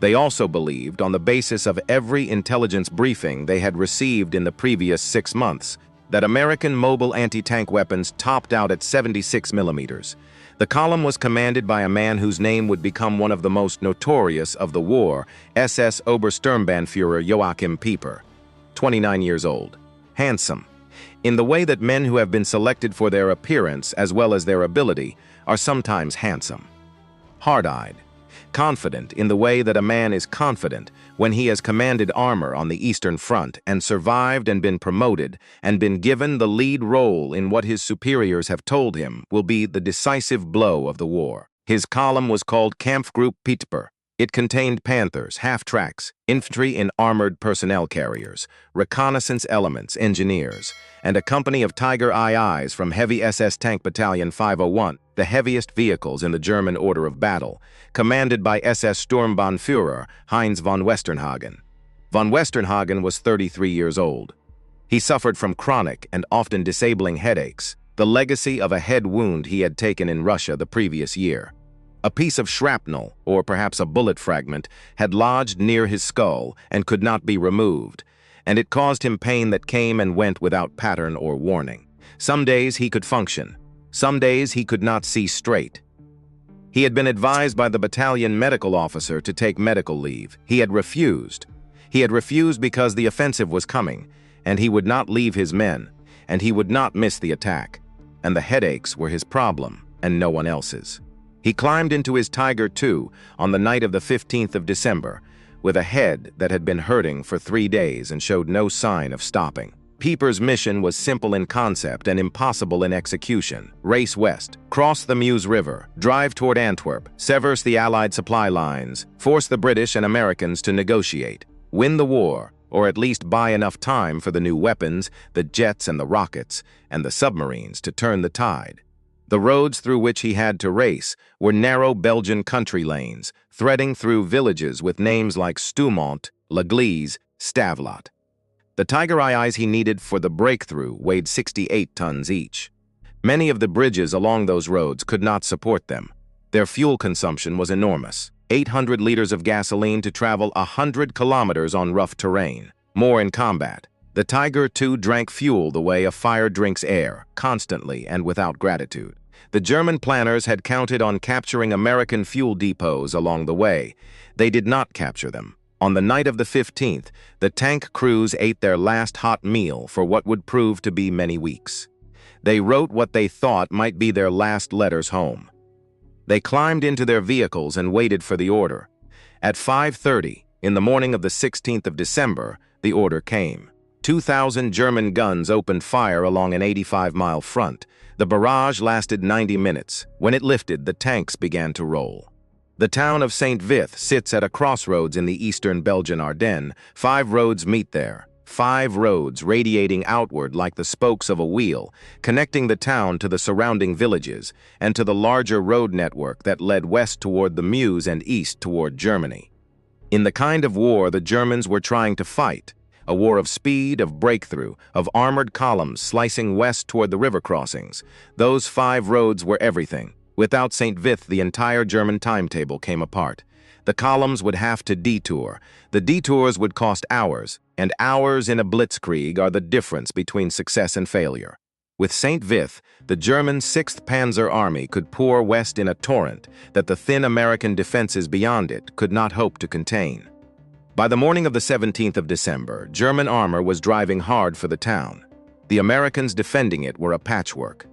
They also believed, on the basis of every intelligence briefing they had received in the previous 6 months, that American mobile anti-tank weapons topped out at 76 millimeters. The column was commanded by a man whose name would become one of the most notorious of the war, SS Obersturmbannführer Joachim Pieper, 29 years old. Handsome, in the way that men who have been selected for their appearance as well as their ability are sometimes handsome. Hard-eyed, confident in the way that a man is confident when he has commanded armor on the Eastern Front and survived and been promoted and been given the lead role in what his superiors have told him will be the decisive blow of the war. His column was called Kampfgruppe Pieper. It contained Panthers, half-tracks, infantry in armored personnel carriers, reconnaissance elements, engineers, and a company of Tiger IIs from Heavy SS Tank Battalion 501, the heaviest vehicles in the German order of battle, commanded by SS Sturmbannführer Heinz von Westernhagen. Von Westernhagen was 33 years old. He suffered from chronic and often disabling headaches, the legacy of a head wound he had taken in Russia the previous year. A piece of shrapnel, or perhaps a bullet fragment, had lodged near his skull and could not be removed, and it caused him pain that came and went without pattern or warning. Some days he could function. Some days he could not see straight. He had been advised by the battalion medical officer to take medical leave. He had refused. He had refused because the offensive was coming, and he would not leave his men, and he would not miss the attack. And the headaches were his problem, and no one else's. He climbed into his Tiger II on the night of the 15th of December, with a head that had been hurting for 3 days and showed no sign of stopping. Pieper's mission was simple in concept and impossible in execution. Race west, cross the Meuse River, drive toward Antwerp, sever the Allied supply lines, force the British and Americans to negotiate, win the war, or at least buy enough time for the new weapons, the jets and the rockets, and the submarines to turn the tide. The roads through which he had to race were narrow Belgian country lanes, threading through villages with names like Stoumont, L'Église, Stavelot. The Tiger IIs he needed for the breakthrough weighed 68 tons each. Many of the bridges along those roads could not support them. Their fuel consumption was enormous. 800 liters of gasoline to travel 100 kilometers on rough terrain. More in combat. The Tiger II drank fuel the way a fire drinks air, constantly and without gratitude. The German planners had counted on capturing American fuel depots along the way. They did not capture them. On the night of the 15th, the tank crews ate their last hot meal for what would prove to be many weeks. They wrote what they thought might be their last letters home. They climbed into their vehicles and waited for the order. At 5:30, in the morning of the 16th of December, the order came. 2,000 German guns opened fire along an 85-mile front. The barrage lasted 90 minutes. When it lifted, the tanks began to roll. The town of St. Vith sits at a crossroads in the eastern Belgian Ardennes. 5 roads meet there. 5 roads radiating outward like the spokes of a wheel, connecting the town to the surrounding villages and to the larger road network that led west toward the Meuse and east toward Germany. In the kind of war the Germans were trying to fight, a war of speed, of breakthrough, of armored columns slicing west toward the river crossings, those 5 roads were everything. Without St. Vith, the entire German timetable came apart. The columns would have to detour. The detours would cost hours, and hours in a blitzkrieg are the difference between success and failure. With St. Vith, the German 6th Panzer Army could pour west in a torrent that the thin American defenses beyond it could not hope to contain. By the morning of the 17th of December, German armor was driving hard for the town. The Americans defending it were a patchwork.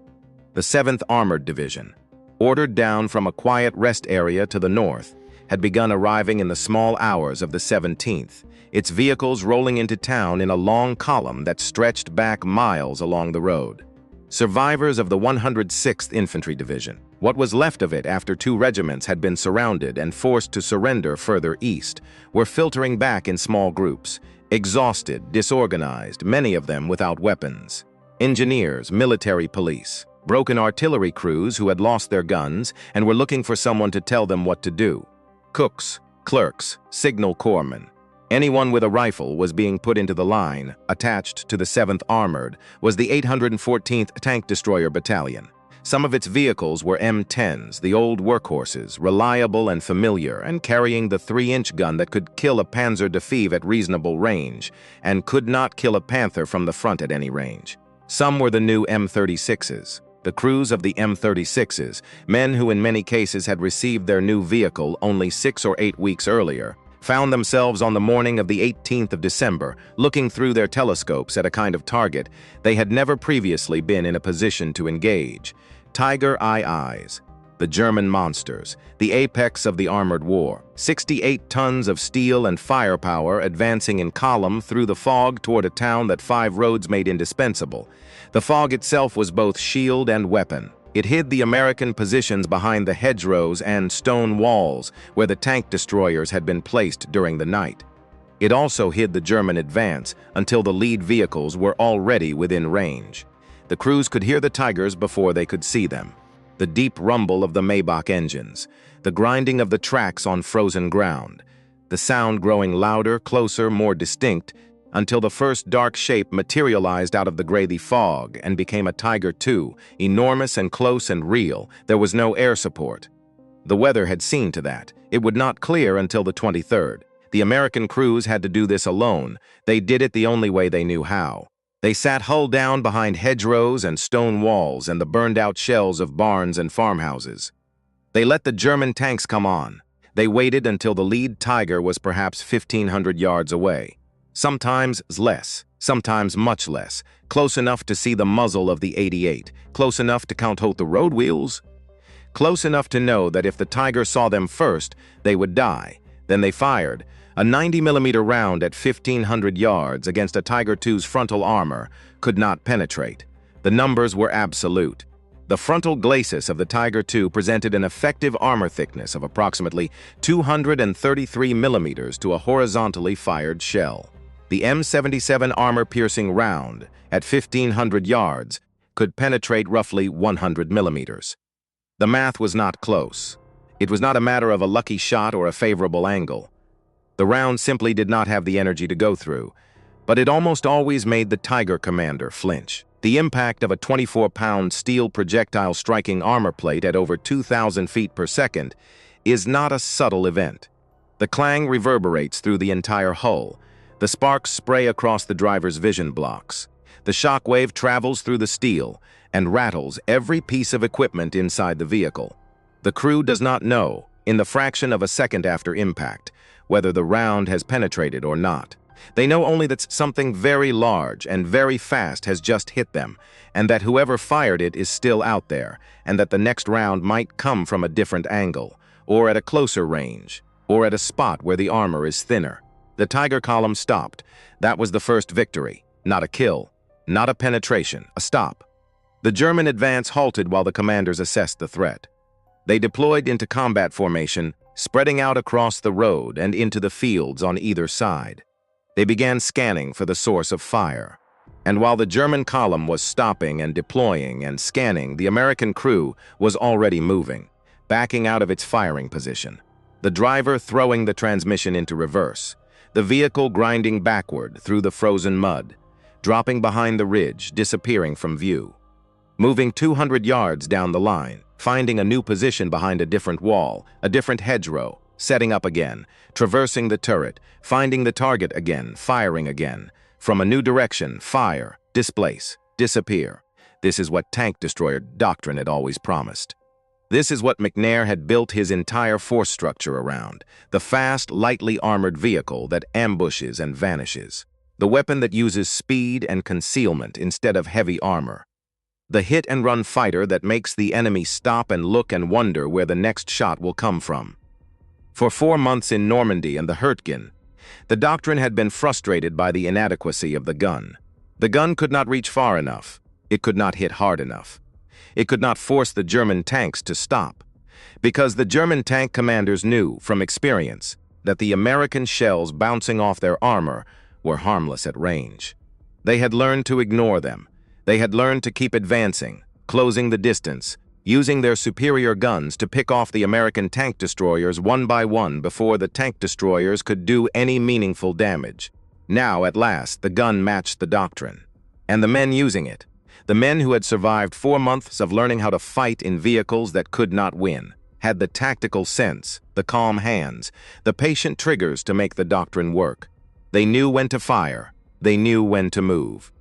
The 7th Armored Division, ordered down from a quiet rest area to the north, had begun arriving in the small hours of the 17th, its vehicles rolling into town in a long column that stretched back miles along the road. Survivors of the 106th Infantry Division, what was left of it after 2 regiments had been surrounded and forced to surrender further east, were filtering back in small groups, exhausted, disorganized, many of them without weapons. Engineers, military police, broken artillery crews who had lost their guns and were looking for someone to tell them what to do. Cooks, clerks, signal corpsmen. Anyone with a rifle was being put into the line. Attached to the 7th Armored was the 814th Tank Destroyer Battalion. Some of its vehicles were M10s, the old workhorses, reliable and familiar, and carrying the 3-inch gun that could kill a Panzer de Fève at reasonable range, and could not kill a Panther from the front at any range. Some were the new M36s. The crews of the M36s, men who in many cases had received their new vehicle only 6 or 8 weeks earlier, found themselves on the morning of the 18th of December looking through their telescopes at a kind of target they had never previously been in a position to engage. Tiger IIs, the German monsters, the apex of the armored war. 68 tons of steel and firepower advancing in column through the fog toward a town that 5 roads made indispensable. The fog itself was both shield and weapon. It hid the American positions behind the hedgerows and stone walls where the tank destroyers had been placed during the night. It also hid the German advance until the lead vehicles were already within range. The crews could hear the Tigers before they could see them. The deep rumble of the Maybach engines, the grinding of the tracks on frozen ground, the sound growing louder, closer, more distinct, until the first dark shape materialized out of the gray fog and became a Tiger II, enormous and close and real. There was no air support. The weather had seen to that. It would not clear until the 23rd. The American crews had to do this alone. They did it the only way they knew how. They sat hull down behind hedgerows and stone walls and the burned-out shells of barns and farmhouses. They let the German tanks come on. They waited until the lead Tiger was perhaps 1,500 yards away. Sometimes less, sometimes much less, close enough to see the muzzle of the 88, close enough to count out the road wheels, close enough to know that if the Tiger saw them first, they would die. Then they fired, A 90mm round at 1,500 yards against a Tiger II's frontal armor could not penetrate. The numbers were absolute. The frontal glacis of the Tiger II presented an effective armor thickness of approximately 233 millimeters to a horizontally fired shell. The M77 armor-piercing round at 1,500 yards could penetrate roughly 100 millimeters. The math was not close. It was not a matter of a lucky shot or a favorable angle. The round simply did not have the energy to go through, but it almost always made the Tiger commander flinch. The impact of a 24-pound steel projectile striking armor plate at over 2,000 feet per second is not a subtle event. The clang reverberates through the entire hull. The sparks spray across the driver's vision blocks. The shock wave travels through the steel and rattles every piece of equipment inside the vehicle. The crew does not know, in the fraction of a second after impact, whether the round has penetrated or not. They know only that something very large and very fast has just hit them, and that whoever fired it is still out there, and that the next round might come from a different angle, or at a closer range, or at a spot where the armor is thinner. The Tiger column stopped. That was the first victory. Not a kill, not a penetration, a stop. The German advance halted while the commanders assessed the threat. They deployed into combat formation, spreading out across the road and into the fields on either side. They began scanning for the source of fire. And while the German column was stopping and deploying and scanning, the American crew was already moving, backing out of its firing position. The driver throwing the transmission into reverse, the vehicle grinding backward through the frozen mud, dropping behind the ridge, disappearing from view. Moving 200 yards down the line, finding a new position behind a different wall, a different hedgerow, setting up again, traversing the turret, finding the target again, firing again. From a new direction, fire, displace, disappear. This is what tank destroyer Doctrine had always promised. This is what McNair had built his entire force structure around, the fast, lightly armored vehicle that ambushes and vanishes, the weapon that uses speed and concealment instead of heavy armor, the hit-and-run fighter that makes the enemy stop and look and wonder where the next shot will come from. For 4 months in Normandy and the Hurtgen, the Doctrine had been frustrated by the inadequacy of the gun. The gun could not reach far enough. It could not hit hard enough. It could not force the German tanks to stop, because the German tank commanders knew from experience that the American shells bouncing off their armor were harmless at range. They had learned to ignore them. They had learned to keep advancing, closing the distance, using their superior guns to pick off the American tank destroyers one by one before the tank destroyers could do any meaningful damage. Now, at last, the gun matched the Doctrine. And the men using it, the men who had survived 4 months of learning how to fight in vehicles that could not win, had the tactical sense, the calm hands, the patient triggers to make the Doctrine work. They knew when to fire. They knew when to move.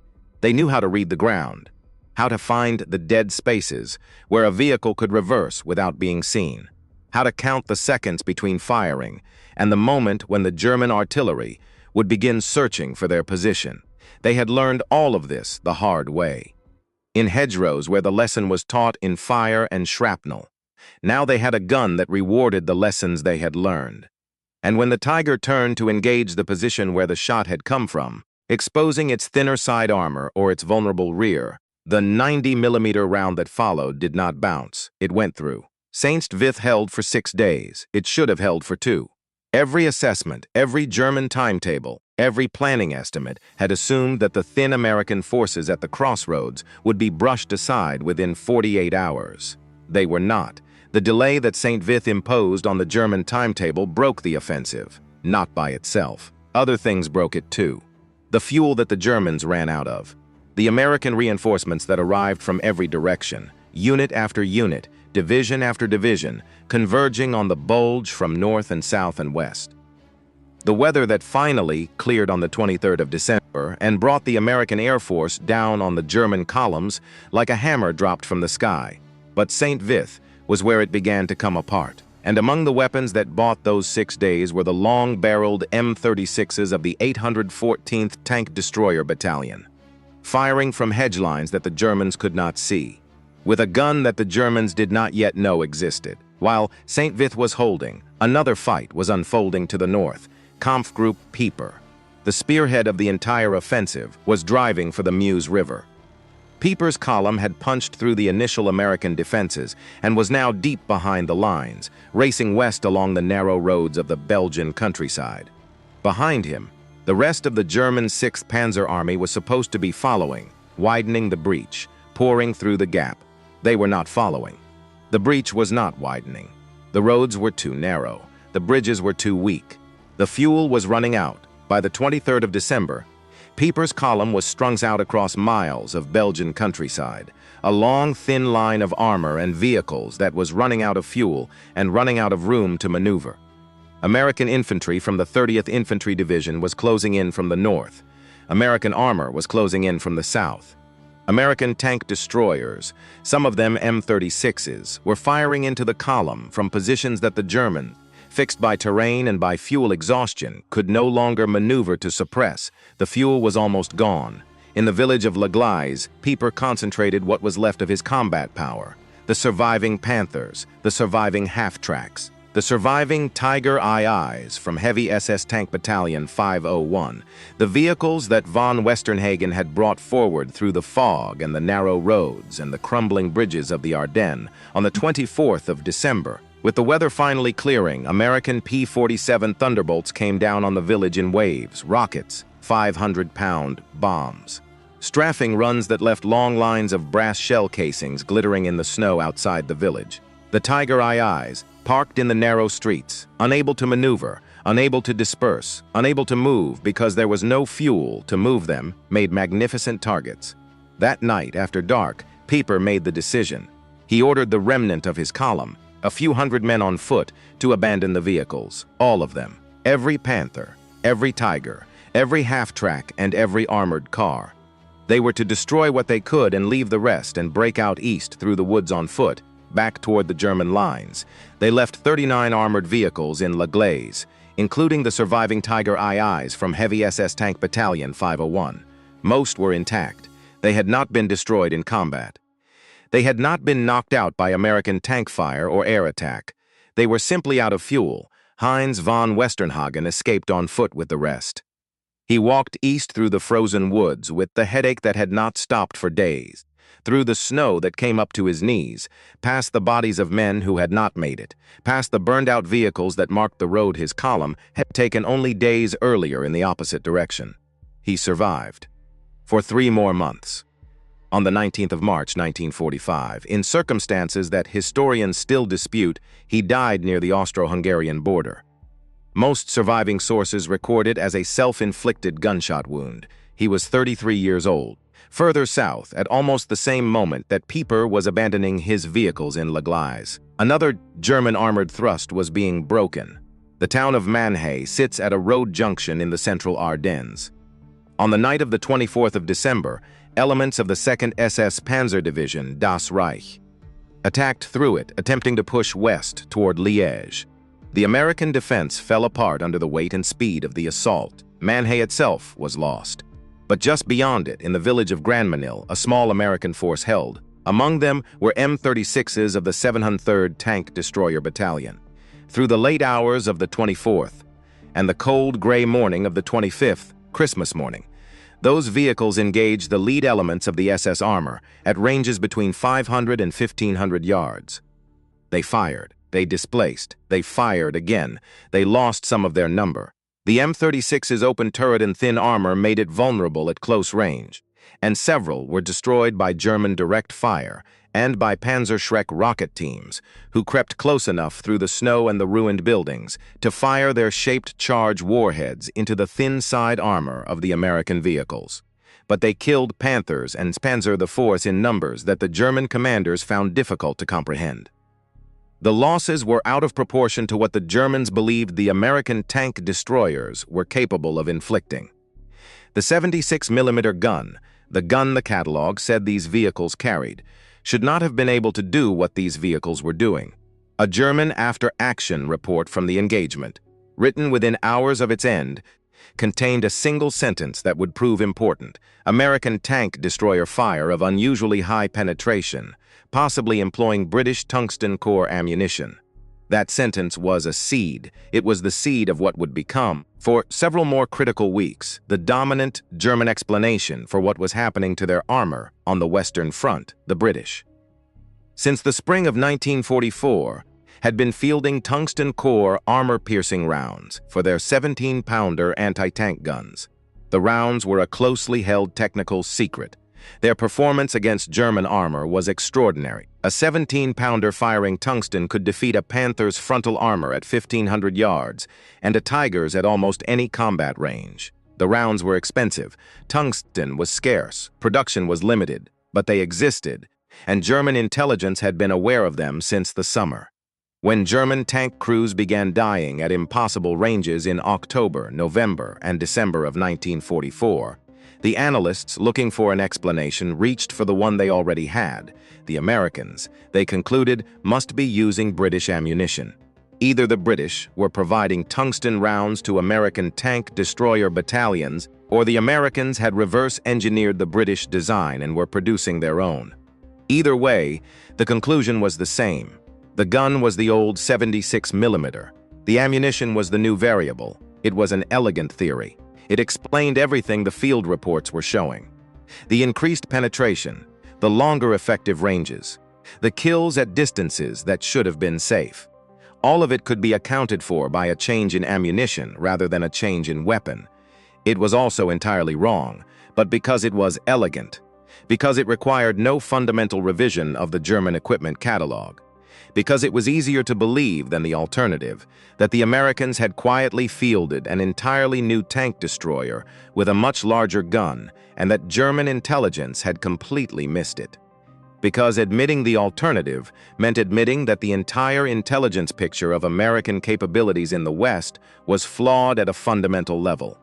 They knew how to read the ground, how to find the dead spaces where a vehicle could reverse without being seen, how to count the seconds between firing and the moment when the German artillery would begin searching for their position. They had learned all of this the hard way. In hedgerows where the lesson was taught in fire and shrapnel. Now they had a gun that rewarded the lessons they had learned. And when the Tiger turned to engage the position where the shot had come from, exposing its thinner side armor or its vulnerable rear, the 90mm round that followed did not bounce. It went through. Saint-Vith held for 6 days. It should have held for 2. Every assessment, every German timetable, every planning estimate had assumed that the thin American forces at the crossroads would be brushed aside within 48 hours. They were not. The delay that Saint-Vith imposed on the German timetable broke the offensive, not by itself. Other things broke it too. The fuel that the Germans ran out of. The American reinforcements that arrived from every direction, unit after unit, division after division, converging on the Bulge from north and south and west. The weather that finally cleared on the 23rd of December and brought the American Air Force down on the German columns like a hammer dropped from the sky. But Saint-Vith was where it began to come apart. And among the weapons that bought those 6 days were the long-barreled M36s of the 814th Tank Destroyer Battalion, firing from hedge lines that the Germans could not see, with a gun that the Germans did not yet know existed. While Saint-Vith was holding, another fight was unfolding to the north, Kampfgruppe Pieper, the spearhead of the entire offensive, was driving for the Meuse River. Pieper's column had punched through the initial American defenses and was now deep behind the lines, racing west along the narrow roads of the Belgian countryside. Behind him, the rest of the German 6th Panzer Army was supposed to be following, widening the breach, pouring through the gap. They were not following. The breach was not widening. The roads were too narrow. The bridges were too weak. The fuel was running out. By the 23rd of December, Pieper's column was strung out across miles of Belgian countryside, a long, thin line of armor and vehicles that was running out of fuel and running out of room to maneuver. American infantry from the 30th Infantry Division was closing in from the north. American armor was closing in from the south. American tank destroyers, some of them M36s, were firing into the column from positions that the Germans, fixed by terrain and by fuel exhaustion, could no longer maneuver to suppress. The fuel was almost gone. In the village of La Glaise, Pieper concentrated what was left of his combat power: the surviving Panthers, the surviving half-tracks, the surviving Tiger IIs from Heavy SS Tank Battalion 501, the vehicles that von Westernhagen had brought forward through the fog and the narrow roads and the crumbling bridges of the Ardennes on the 24th of December. With the weather finally clearing, American P-47 Thunderbolts came down on the village in waves, rockets, 500-pound bombs. Strafing runs that left long lines of brass shell casings glittering in the snow outside the village. The Tiger IIs, parked in the narrow streets, unable to maneuver, unable to disperse, unable to move because there was no fuel to move them, made magnificent targets. That night, after dark, Pieper made the decision. He ordered the remnant of his column, a few hundred men on foot, to abandon the vehicles, all of them, every Panther, every Tiger, every half-track, and every armored car. They were to destroy what they could and leave the rest and break out east through the woods on foot, back toward the German lines. They left 39 armored vehicles in La Glaise, including the surviving Tiger IIs from Heavy SS Tank Battalion 501. Most were intact. They had not been destroyed in combat. They had not been knocked out by American tank fire or air attack. They were simply out of fuel. Heinz von Westernhagen escaped on foot with the rest. He walked east through the frozen woods with the headache that had not stopped for days, through the snow that came up to his knees, past the bodies of men who had not made it, past the burned-out vehicles that marked the road his column had taken only days earlier in the opposite direction. He survived. For 3 more months. On the 19th of March, 1945, in circumstances that historians still dispute, he died near the Austro-Hungarian border. Most surviving sources record it as a self-inflicted gunshot wound. He was 33 years old. Further south, at almost the same moment that Pieper was abandoning his vehicles in La Glaise, another German armored thrust was being broken. The town of Mannheim sits at a road junction in the central Ardennes. On the night of the 24th of December, elements of the 2nd SS Panzer Division, Das Reich, attacked through it, attempting to push west toward Liège. The American defense fell apart under the weight and speed of the assault. Mannheim itself was lost. But just beyond it, in the village of Grandmesnil, a small American force held. Among them were M36s of the 703rd Tank Destroyer Battalion. Through the late hours of the 24th and the cold gray morning of the 25th, Christmas morning, those vehicles engaged the lead elements of the SS armor at ranges between 500 and 1,500 yards. They fired, they displaced, they fired again, they lost some of their number. The M36's open turret and thin armor made it vulnerable at close range, and several were destroyed by German direct fire and by Panzerschreck rocket teams, who crept close enough through the snow and the ruined buildings to fire their shaped charge warheads into the thin side armor of the American vehicles. But they killed Panthers and Panzer IV in numbers that the German commanders found difficult to comprehend. The losses were out of proportion to what the Germans believed the American tank destroyers were capable of inflicting. The 76mm gun, the gun the catalog said these vehicles carried, should not have been able to do what these vehicles were doing. A German after-action report from the engagement, written within hours of its end, contained a single sentence that would prove important: American tank destroyer fire of unusually high penetration, possibly employing British tungsten core ammunition. That sentence was a seed. It was the seed of what would become, for several more critical weeks, the dominant German explanation for what was happening to their armor on the Western Front, the British. Since the spring of 1944, had been fielding tungsten core armor-piercing rounds for their 17-pounder anti-tank guns. The rounds were a closely held technical secret. Their performance against German armor was extraordinary. A 17-pounder firing tungsten could defeat a Panther's frontal armor at 1,500 yards and a Tiger's at almost any combat range. The rounds were expensive, tungsten was scarce, production was limited, but they existed, and German intelligence had been aware of them since the summer. When German tank crews began dying at impossible ranges in October, November, and December of 1944, the analysts looking for an explanation reached for the one they already had. The Americans, they concluded, must be using British ammunition. Either the British were providing tungsten rounds to American tank destroyer battalions, or the Americans had reverse-engineered the British design and were producing their own. Either way, the conclusion was the same. The gun was the old 76mm. The ammunition was the new variable. It was an elegant theory. It explained everything the field reports were showing. The increased penetration, the longer effective ranges, the kills at distances that should have been safe. All of it could be accounted for by a change in ammunition rather than a change in weapon. It was also entirely wrong, but because it was elegant, because it required no fundamental revision of the German equipment catalog, because it was easier to believe than the alternative, that the Americans had quietly fielded an entirely new tank destroyer with a much larger gun, and that German intelligence had completely missed it. Because admitting the alternative meant admitting that the entire intelligence picture of American capabilities in the West was flawed at a fundamental level,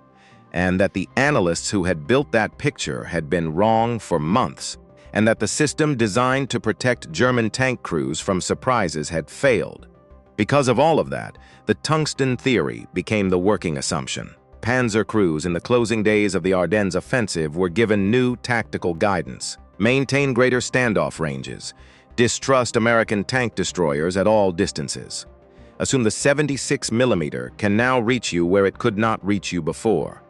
and that the analysts who had built that picture had been wrong for months, and that the system designed to protect German tank crews from surprises had failed. Because of all of that, the tungsten theory became the working assumption. Panzer crews in the closing days of the Ardennes offensive were given new tactical guidance: maintain greater standoff ranges, distrust American tank destroyers at all distances. Assume the 76mm can now reach you where it could not reach you before.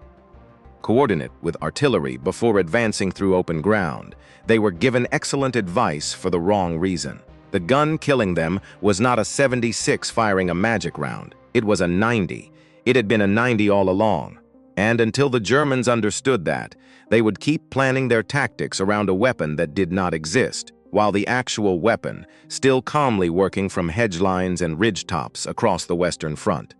Coordinate with artillery before advancing through open ground. They were given excellent advice for the wrong reason. The gun killing them was not a 76 firing a magic round. It was a 90. It had been a 90 all along. And until the Germans understood that, they would keep planning their tactics around a weapon that did not exist, while the actual weapon, still calmly working from hedge lines and ridge tops across the Western Front,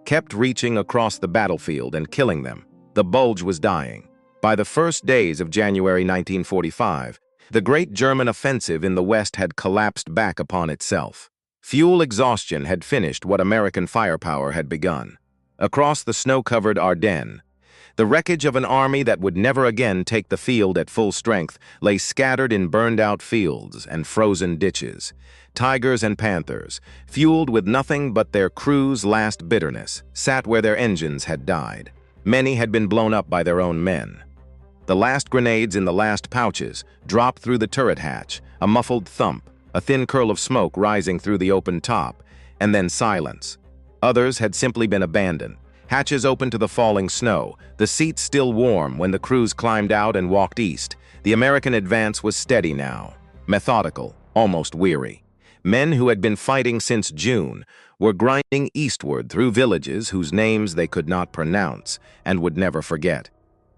kept reaching across the battlefield and killing them. The Bulge was dying. By the first days of January 1945, the great German offensive in the West had collapsed back upon itself. Fuel exhaustion had finished what American firepower had begun. Across the snow-covered Ardennes, the wreckage of an army that would never again take the field at full strength lay scattered in burned-out fields and frozen ditches. Tigers and Panthers, fueled with nothing but their crews' last bitterness, sat where their engines had died. Many had been blown up by their own men. The last grenades in the last pouches dropped through the turret hatch, a muffled thump, a thin curl of smoke rising through the open top, and then silence. Others had simply been abandoned. Hatches open to the falling snow, the seats still warm when the crews climbed out and walked east. The American advance was steady now, methodical, almost weary. Men who had been fighting since June were grinding eastward through villages whose names they could not pronounce and would never forget.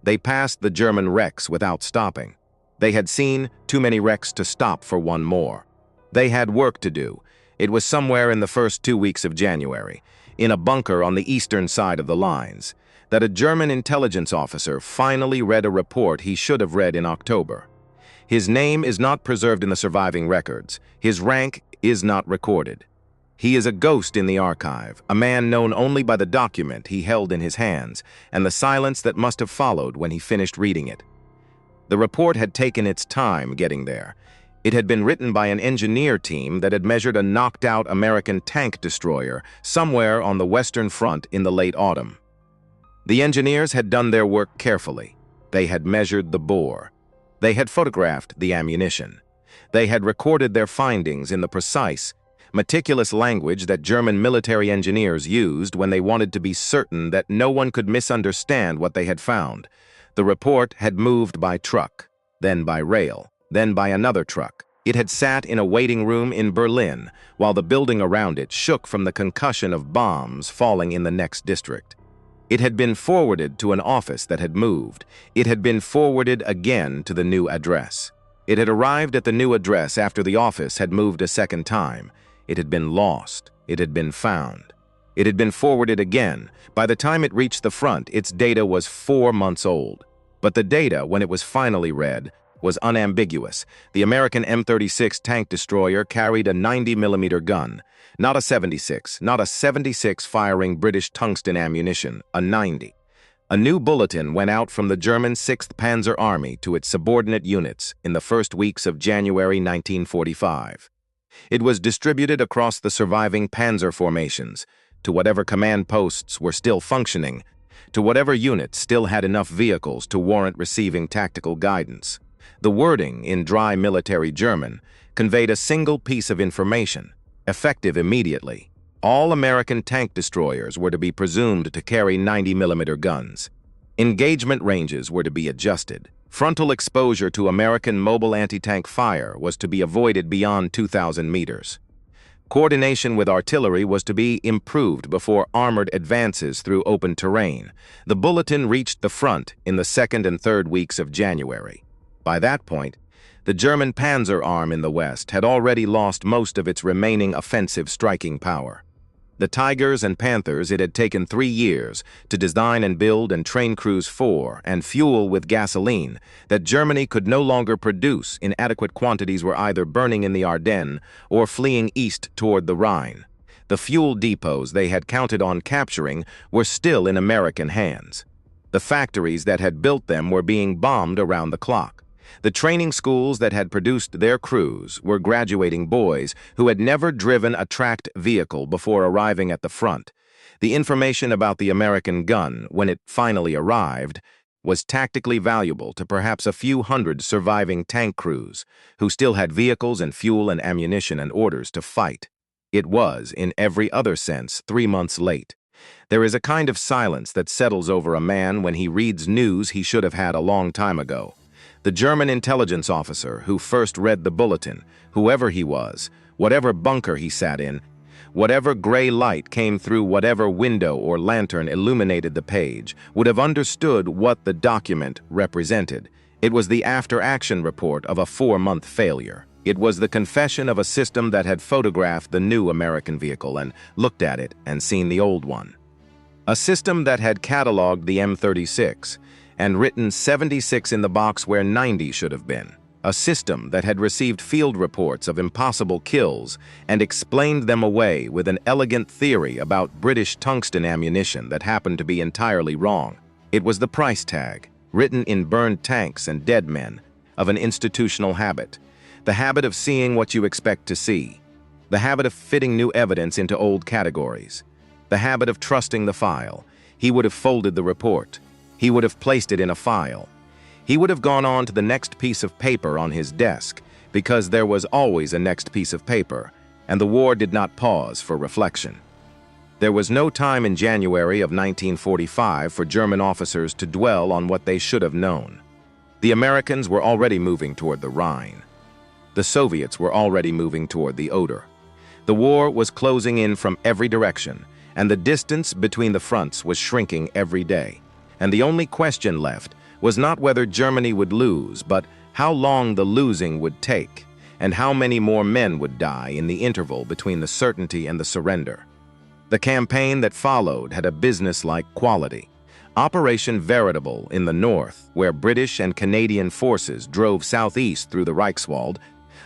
They passed the German wrecks without stopping. They had seen too many wrecks to stop for one more. They had work to do. It was somewhere in the first 2 weeks of January, in a bunker on the eastern side of the lines, that a German intelligence officer finally read a report he should have read in October. His name is not preserved in the surviving records. His rank is not recorded. He is a ghost in the archive, a man known only by the document he held in his hands and the silence that must have followed when he finished reading it. The report had taken its time getting there. It had been written by an engineer team that had measured a knocked-out American tank destroyer somewhere on the Western Front in the late autumn. The engineers had done their work carefully. They had measured the bore. They had photographed the ammunition. They had recorded their findings in the precise, meticulous language that German military engineers used when they wanted to be certain that no one could misunderstand what they had found. The report had moved by truck, then by rail, then by another truck. It had sat in a waiting room in Berlin, while the building around it shook from the concussion of bombs falling in the next district. It had been forwarded to an office that had moved. It had been forwarded again to the new address. It had arrived at the new address after the office had moved a second time. It had been lost. It had been found. It had been forwarded again. By the time it reached the front, its data was 4 months old. But the data, when it was finally read, was unambiguous. The American M36 tank destroyer carried a 90mm gun, not a 76, not a 76 firing British tungsten ammunition, a 90. A new bulletin went out from the German 6th Panzer Army to its subordinate units in the first weeks of January 1945. It was distributed across the surviving panzer formations, to whatever command posts were still functioning, to whatever units still had enough vehicles to warrant receiving tactical guidance. The wording, in dry military German, conveyed a single piece of information, effective immediately. All American tank destroyers were to be presumed to carry 90mm guns. Engagement ranges were to be adjusted. Frontal exposure to American mobile anti-tank fire was to be avoided beyond 2,000 meters. Coordination with artillery was to be improved before armored advances through open terrain. The bulletin reached the front in the 2nd and 3rd weeks of January. By that point, the German Panzer Arm in the West had already lost most of its remaining offensive striking power. The Tigers and Panthers it had taken 3 years to design and build and train crews for and fuel with gasoline that Germany could no longer produce in adequate quantities were either burning in the Ardennes or fleeing east toward the Rhine. The fuel depots they had counted on capturing were still in American hands. The factories that had built them were being bombed around the clock. The training schools that had produced their crews were graduating boys who had never driven a tracked vehicle before arriving at the front. The information about the American gun, when it finally arrived, was tactically valuable to perhaps a few hundred surviving tank crews who still had vehicles and fuel and ammunition and orders to fight. It was, in every other sense, 3 months late. There is a kind of silence that settles over a man when he reads news he should have had a long time ago. The German intelligence officer who first read the bulletin, whoever he was, whatever bunker he sat in, whatever gray light came through whatever window or lantern illuminated the page, would have understood what the document represented. It was the after-action report of a 4-month failure. It was the confession of a system that had photographed the new American vehicle and looked at it and seen the old one. A system that had cataloged the M36 and written 76 in the box where 90 should have been. A system that had received field reports of impossible kills and explained them away with an elegant theory about British tungsten ammunition that happened to be entirely wrong. It was the price tag, written in burned tanks and dead men, of an institutional habit. The habit of seeing what you expect to see. The habit of fitting new evidence into old categories. The habit of trusting the file. He would have folded the report. He would have placed it in a file. He would have gone on to the next piece of paper on his desk, because there was always a next piece of paper, and the war did not pause for reflection. There was no time in January of 1945 for German officers to dwell on what they should have known. The Americans were already moving toward the Rhine. The Soviets were already moving toward the Oder. The war was closing in from every direction, and the distance between the fronts was shrinking every day. And the only question left was not whether Germany would lose, but how long the losing would take, and how many more men would die in the interval between the certainty and the surrender. The campaign that followed had a business-like quality. Operation Veritable in the north, where British and Canadian forces drove southeast through the Reichswald,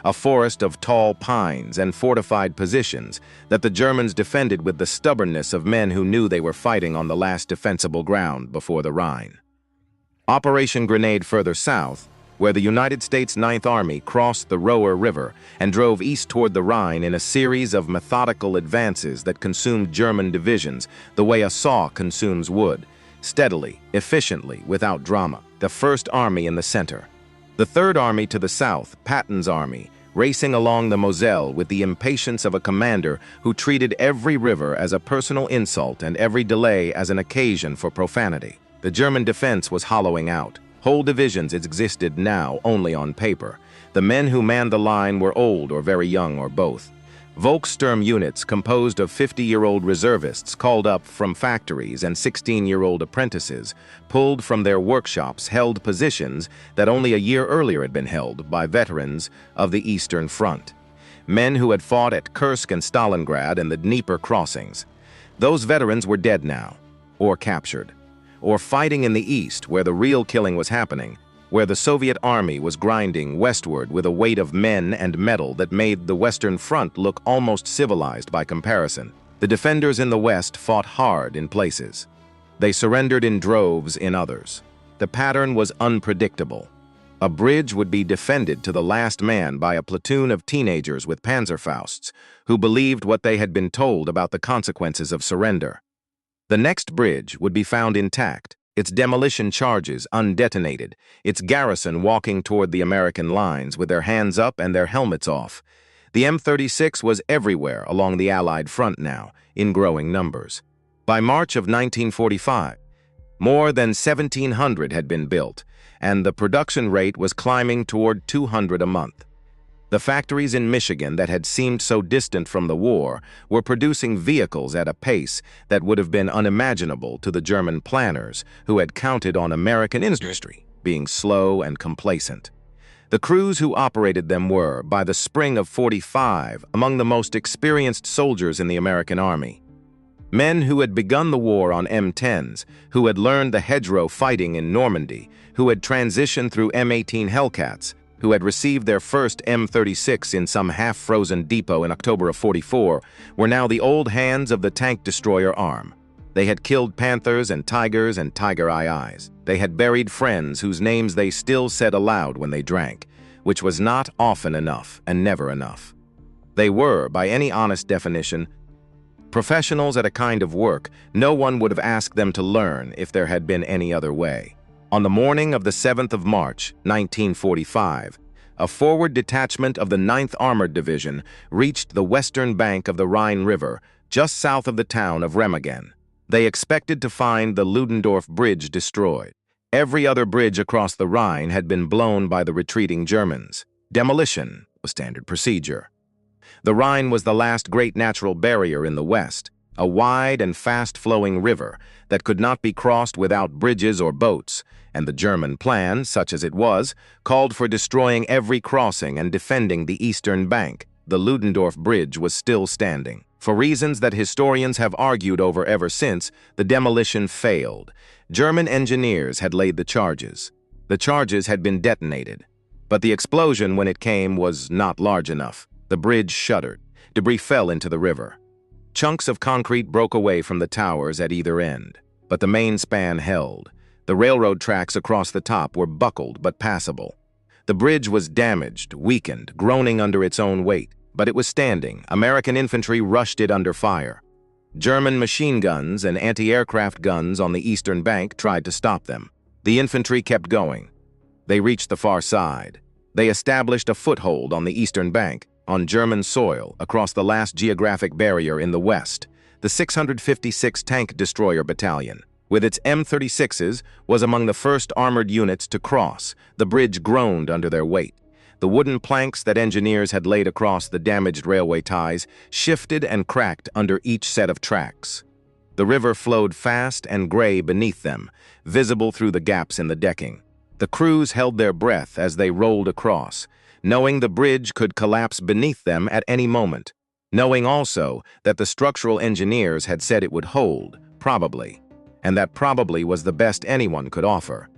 a forest of tall pines and fortified positions that the Germans defended with the stubbornness of men who knew they were fighting on the last defensible ground before the Rhine. Operation Grenade further south, where the United States Ninth Army crossed the Roer River and drove east toward the Rhine in a series of methodical advances that consumed German divisions the way a saw consumes wood, steadily, efficiently, without drama. The First Army in the center. The Third Army to the south, Patton's army, racing along the Moselle with the impatience of a commander who treated every river as a personal insult and every delay as an occasion for profanity. The German defense was hollowing out. Whole divisions existed now only on paper. The men who manned the line were old or very young or both. Volkssturm units composed of 50-year-old reservists called up from factories and 16-year-old apprentices, pulled from their workshops, held positions that only a year earlier had been held by veterans of the Eastern Front. Men who had fought at Kursk and Stalingrad and the Dnieper crossings. Those veterans were dead now, or captured, or fighting in the East where the real killing was happening, where the Soviet army was grinding westward with a weight of men and metal that made the Western Front look almost civilized by comparison. The defenders in the West fought hard in places. They surrendered in droves in others. The pattern was unpredictable. A bridge would be defended to the last man by a platoon of teenagers with Panzerfausts who believed what they had been told about the consequences of surrender. The next bridge would be found intact, its demolition charges undetonated, its garrison walking toward the American lines with their hands up and their helmets off. The M36 was everywhere along the Allied front now, in growing numbers. By March of 1945, more than 1,700 had been built, and the production rate was climbing toward 200 a month. The factories in Michigan that had seemed so distant from the war were producing vehicles at a pace that would have been unimaginable to the German planners who had counted on American industry being slow and complacent. The crews who operated them were, by the spring of '45, among the most experienced soldiers in the American Army. Men who had begun the war on M10s, who had learned the hedgerow fighting in Normandy, who had transitioned through M18 Hellcats, who had received their first M36 in some half-frozen depot in October of '44, were now the old hands of the tank destroyer arm. They had killed Panthers and Tigers and Tiger IIs. They had buried friends whose names they still said aloud when they drank, which was not often enough and never enough. They were, by any honest definition, professionals at a kind of work no one would have asked them to learn if there had been any other way. On the morning of the 7th of March, 1945, a forward detachment of the 9th Armored Division reached the western bank of the Rhine River, just south of the town of Remagen. They expected to find the Ludendorff Bridge destroyed. Every other bridge across the Rhine had been blown by the retreating Germans. Demolition was standard procedure. The Rhine was the last great natural barrier in the West, a wide and fast-flowing river that could not be crossed without bridges or boats, and the German plan, such as it was, called for destroying every crossing and defending the eastern bank. The Ludendorff Bridge was still standing. For reasons that historians have argued over ever since, the demolition failed. German engineers had laid the charges. The charges had been detonated. But the explosion, when it came, was not large enough. The bridge shuddered. Debris fell into the river. Chunks of concrete broke away from the towers at either end. But the main span held. The railroad tracks across the top were buckled but passable. The bridge was damaged, weakened, groaning under its own weight, but it was standing. American infantry rushed it under fire. German machine guns and anti-aircraft guns on the eastern bank tried to stop them. The infantry kept going. They reached the far side. They established a foothold on the eastern bank, on German soil, across the last geographic barrier in the west. The 656 Tank Destroyer Battalion, with its M36s, was among the first armored units to cross. The bridge groaned under their weight. The wooden planks that engineers had laid across the damaged railway ties shifted and cracked under each set of tracks. The river flowed fast and gray beneath them, visible through the gaps in the decking. The crews held their breath as they rolled across, knowing the bridge could collapse beneath them at any moment, knowing also that the structural engineers had said it would hold, probably, and that probably was the best anyone could offer,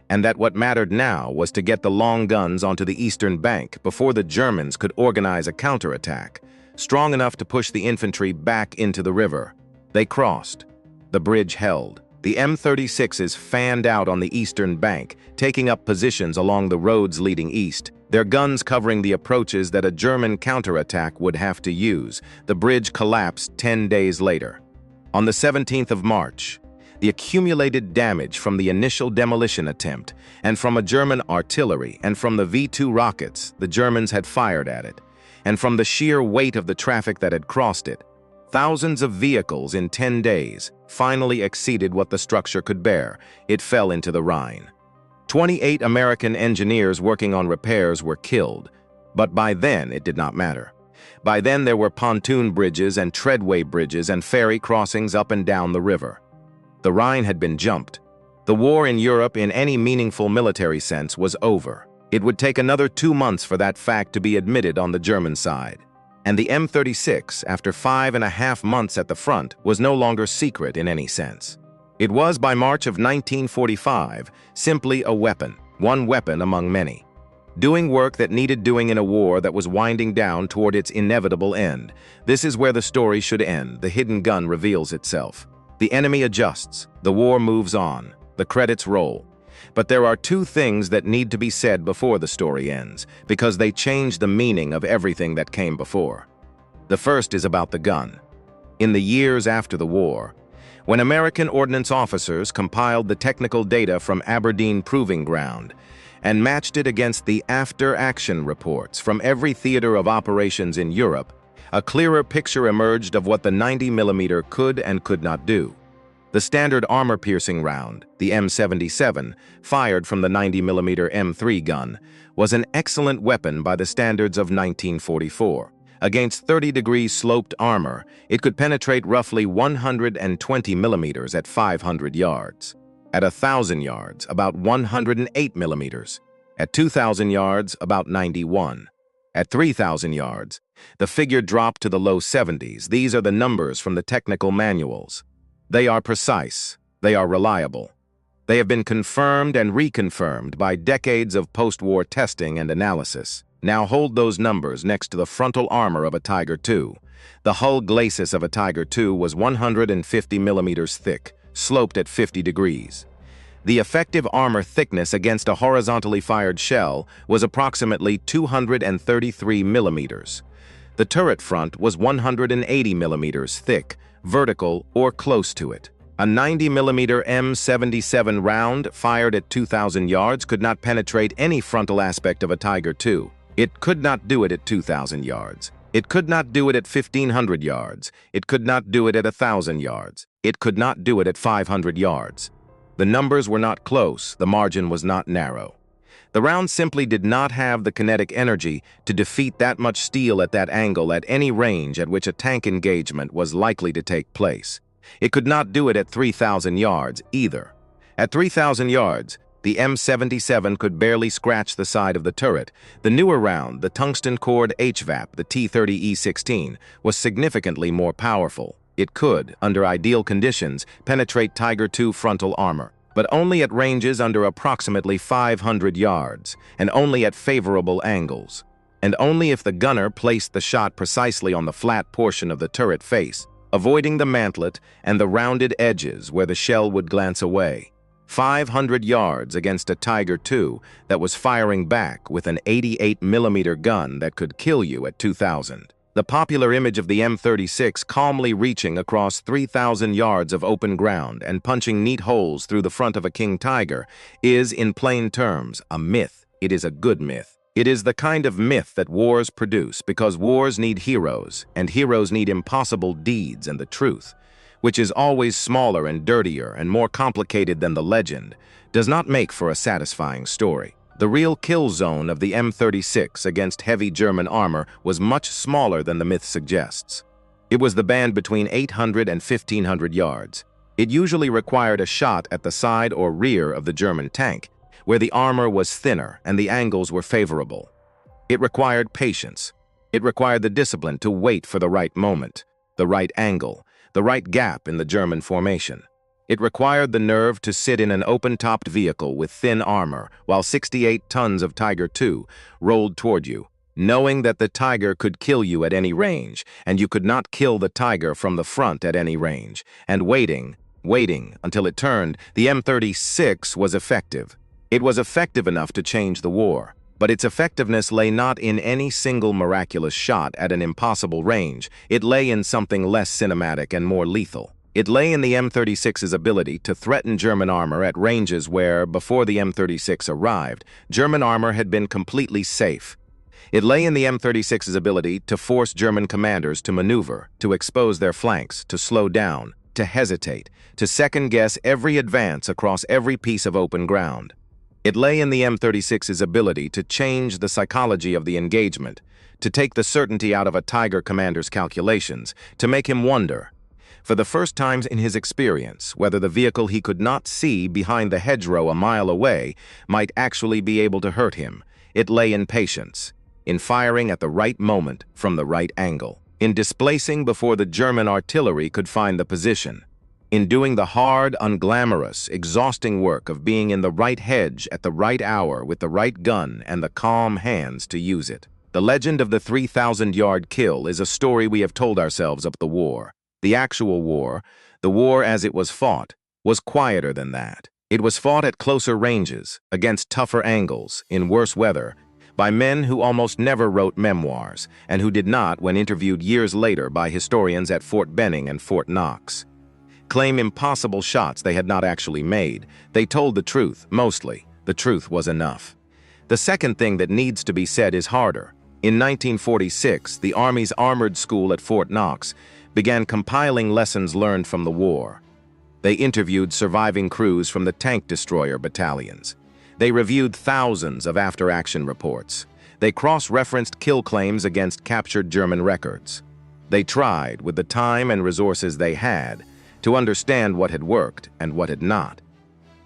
and that what mattered now was to get the long guns onto the eastern bank before the Germans could organize a counterattack, strong enough to push the infantry back into the river. They crossed. The bridge held. The M36s fanned out on the eastern bank, taking up positions along the roads leading east, their guns covering the approaches that a German counterattack would have to use. The bridge collapsed 10 days later. On the 17th of March, the accumulated damage from the initial demolition attempt, and from a German artillery, and from the V-2 rockets the Germans had fired at it, and from the sheer weight of the traffic that had crossed it, thousands of vehicles in 10 days finally exceeded what the structure could bear. It fell into the Rhine. 28 American engineers working on repairs were killed, but by then it did not matter. By then there were pontoon bridges and treadway bridges and ferry crossings up and down the river. The Rhine had been jumped. The war in Europe in any meaningful military sense was over. It would take another 2 months for that fact to be admitted on the German side. And the M36, after 5.5 months at the front, was no longer secret in any sense. It was, by March of 1945, simply a weapon, one weapon among many. Doing work that needed doing in a war that was winding down toward its inevitable end. This is where the story should end. The hidden gun reveals itself. The enemy adjusts. The war moves on. The credits roll. But there are two things that need to be said before the story ends, because they change the meaning of everything that came before. The first is about the gun. In the years after the war, when American ordnance officers compiled the technical data from Aberdeen Proving Ground and matched it against the after-action reports from every theater of operations in Europe, a clearer picture emerged of what the 90mm could and could not do. The standard armor-piercing round, the M77, fired from the 90mm M3 gun, was an excellent weapon by the standards of 1944. Against 30-degree sloped armor, it could penetrate roughly 120 millimeters at 500 yards. At 1,000 yards, about 108 millimeters. At 2,000 yards, about 91. At 3,000 yards, the figure dropped to the low 70s. These are the numbers from the technical manuals. They are precise. They are reliable. They have been confirmed and reconfirmed by decades of post-war testing and analysis. Now hold those numbers next to the frontal armor of a Tiger II. The hull glacis of a Tiger II was 150 millimeters thick, sloped at 50 degrees. The effective armor thickness against a horizontally fired shell was approximately 233 millimeters. The turret front was 180 millimeters thick, vertical or close to it. A 90mm M77 round fired at 2,000 yards could not penetrate any frontal aspect of a Tiger II. It could not do it at 2,000 yards. It could not do it at 1,500 yards. It could not do it at 1,000 yards. It could not do it at 500 yards. The numbers were not close. The margin was not narrow. The round simply did not have the kinetic energy to defeat that much steel at that angle at any range at which a tank engagement was likely to take place. It could not do it at 3,000 yards either. At 3,000 yards, the M77 could barely scratch the side of the turret. The newer round, the tungsten-cored HVAP, the T30E16, was significantly more powerful. It could, under ideal conditions, penetrate Tiger II frontal armor, but only at ranges under approximately 500 yards, and only at favorable angles, and only if the gunner placed the shot precisely on the flat portion of the turret face, avoiding the mantlet and the rounded edges where the shell would glance away. 500 yards against a Tiger II that was firing back with an 88mm gun that could kill you at 2,000. The popular image of the M36 calmly reaching across 3,000 yards of open ground and punching neat holes through the front of a King Tiger is, in plain terms, a myth. It is a good myth. It is the kind of myth that wars produce because wars need heroes, and heroes need impossible deeds and the truth, which is always smaller and dirtier and more complicated than the legend, does not make for a satisfying story. The real kill zone of the M36 against heavy German armor was much smaller than the myth suggests. It was the band between 800 and 1,500 yards. It usually required a shot at the side or rear of the German tank, where the armor was thinner and the angles were favorable. It required patience. It required the discipline to wait for the right moment, the right angle, the right gap in the German formation. It required the nerve to sit in an open-topped vehicle with thin armor while 68 tons of Tiger II rolled toward you, knowing that the Tiger could kill you at any range, and you could not kill the Tiger from the front at any range, and waiting until it turned. The M36 was effective. It was effective enough to change the war, but its effectiveness lay not in any single miraculous shot at an impossible range. It lay in something less cinematic and more lethal. It lay in the M36's ability to threaten German armor at ranges where, before the M36 arrived, German armor had been completely safe. It lay in the M36's ability to force German commanders to maneuver, to expose their flanks, to slow down, to hesitate, to second-guess every advance across every piece of open ground. It lay in the M36's ability to change the psychology of the engagement, to take the certainty out of a Tiger commander's calculations, to make him wonder, for the first times in his experience, whether the vehicle he could not see behind the hedgerow a mile away might actually be able to hurt him. It lay in patience, in firing at the right moment from the right angle, in displacing before the German artillery could find the position, in doing the hard, unglamorous, exhausting work of being in the right hedge at the right hour with the right gun and the calm hands to use it. The legend of the 3,000-yard kill is a story we have told ourselves of the war. The actual war, the war as it was fought, was quieter than that. It was fought at closer ranges, against tougher angles, in worse weather, by men who almost never wrote memoirs, and who did not, when interviewed years later by historians at Fort Benning and Fort Knox, claim impossible shots they had not actually made. They told the truth, mostly. The truth was enough. The second thing that needs to be said is harder. In 1946, the Army's Armored School at Fort Knox began compiling lessons learned from the war. They interviewed surviving crews from the tank destroyer battalions. They reviewed thousands of after-action reports. They cross-referenced kill claims against captured German records. They tried, with the time and resources they had, to understand what had worked and what had not,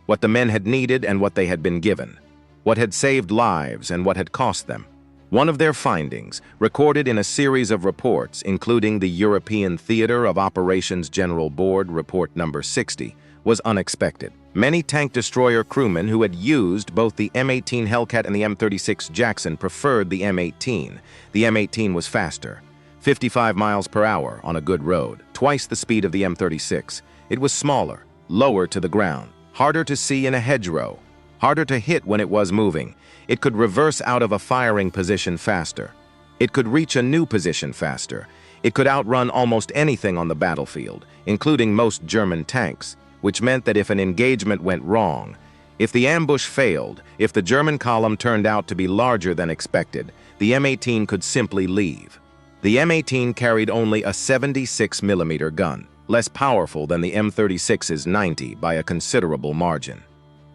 what the men had needed and what they had been given, what had saved lives and what had cost them. One of their findings, recorded in a series of reports, including the European Theater of Operations General Board Report Number 60, was unexpected. Many tank destroyer crewmen who had used both the M18 Hellcat and the M36 Jackson preferred the M18. The M18 was faster, 55 miles per hour on a good road, twice the speed of the M36. It was smaller, lower to the ground, harder to see in a hedgerow, harder to hit when it was moving. It could reverse out of a firing position faster. It could reach a new position faster. It could outrun almost anything on the battlefield, including most German tanks, which meant that if an engagement went wrong, if the ambush failed, if the German column turned out to be larger than expected, the M18 could simply leave. The M18 carried only a 76mm gun, less powerful than the M36's 90 by a considerable margin.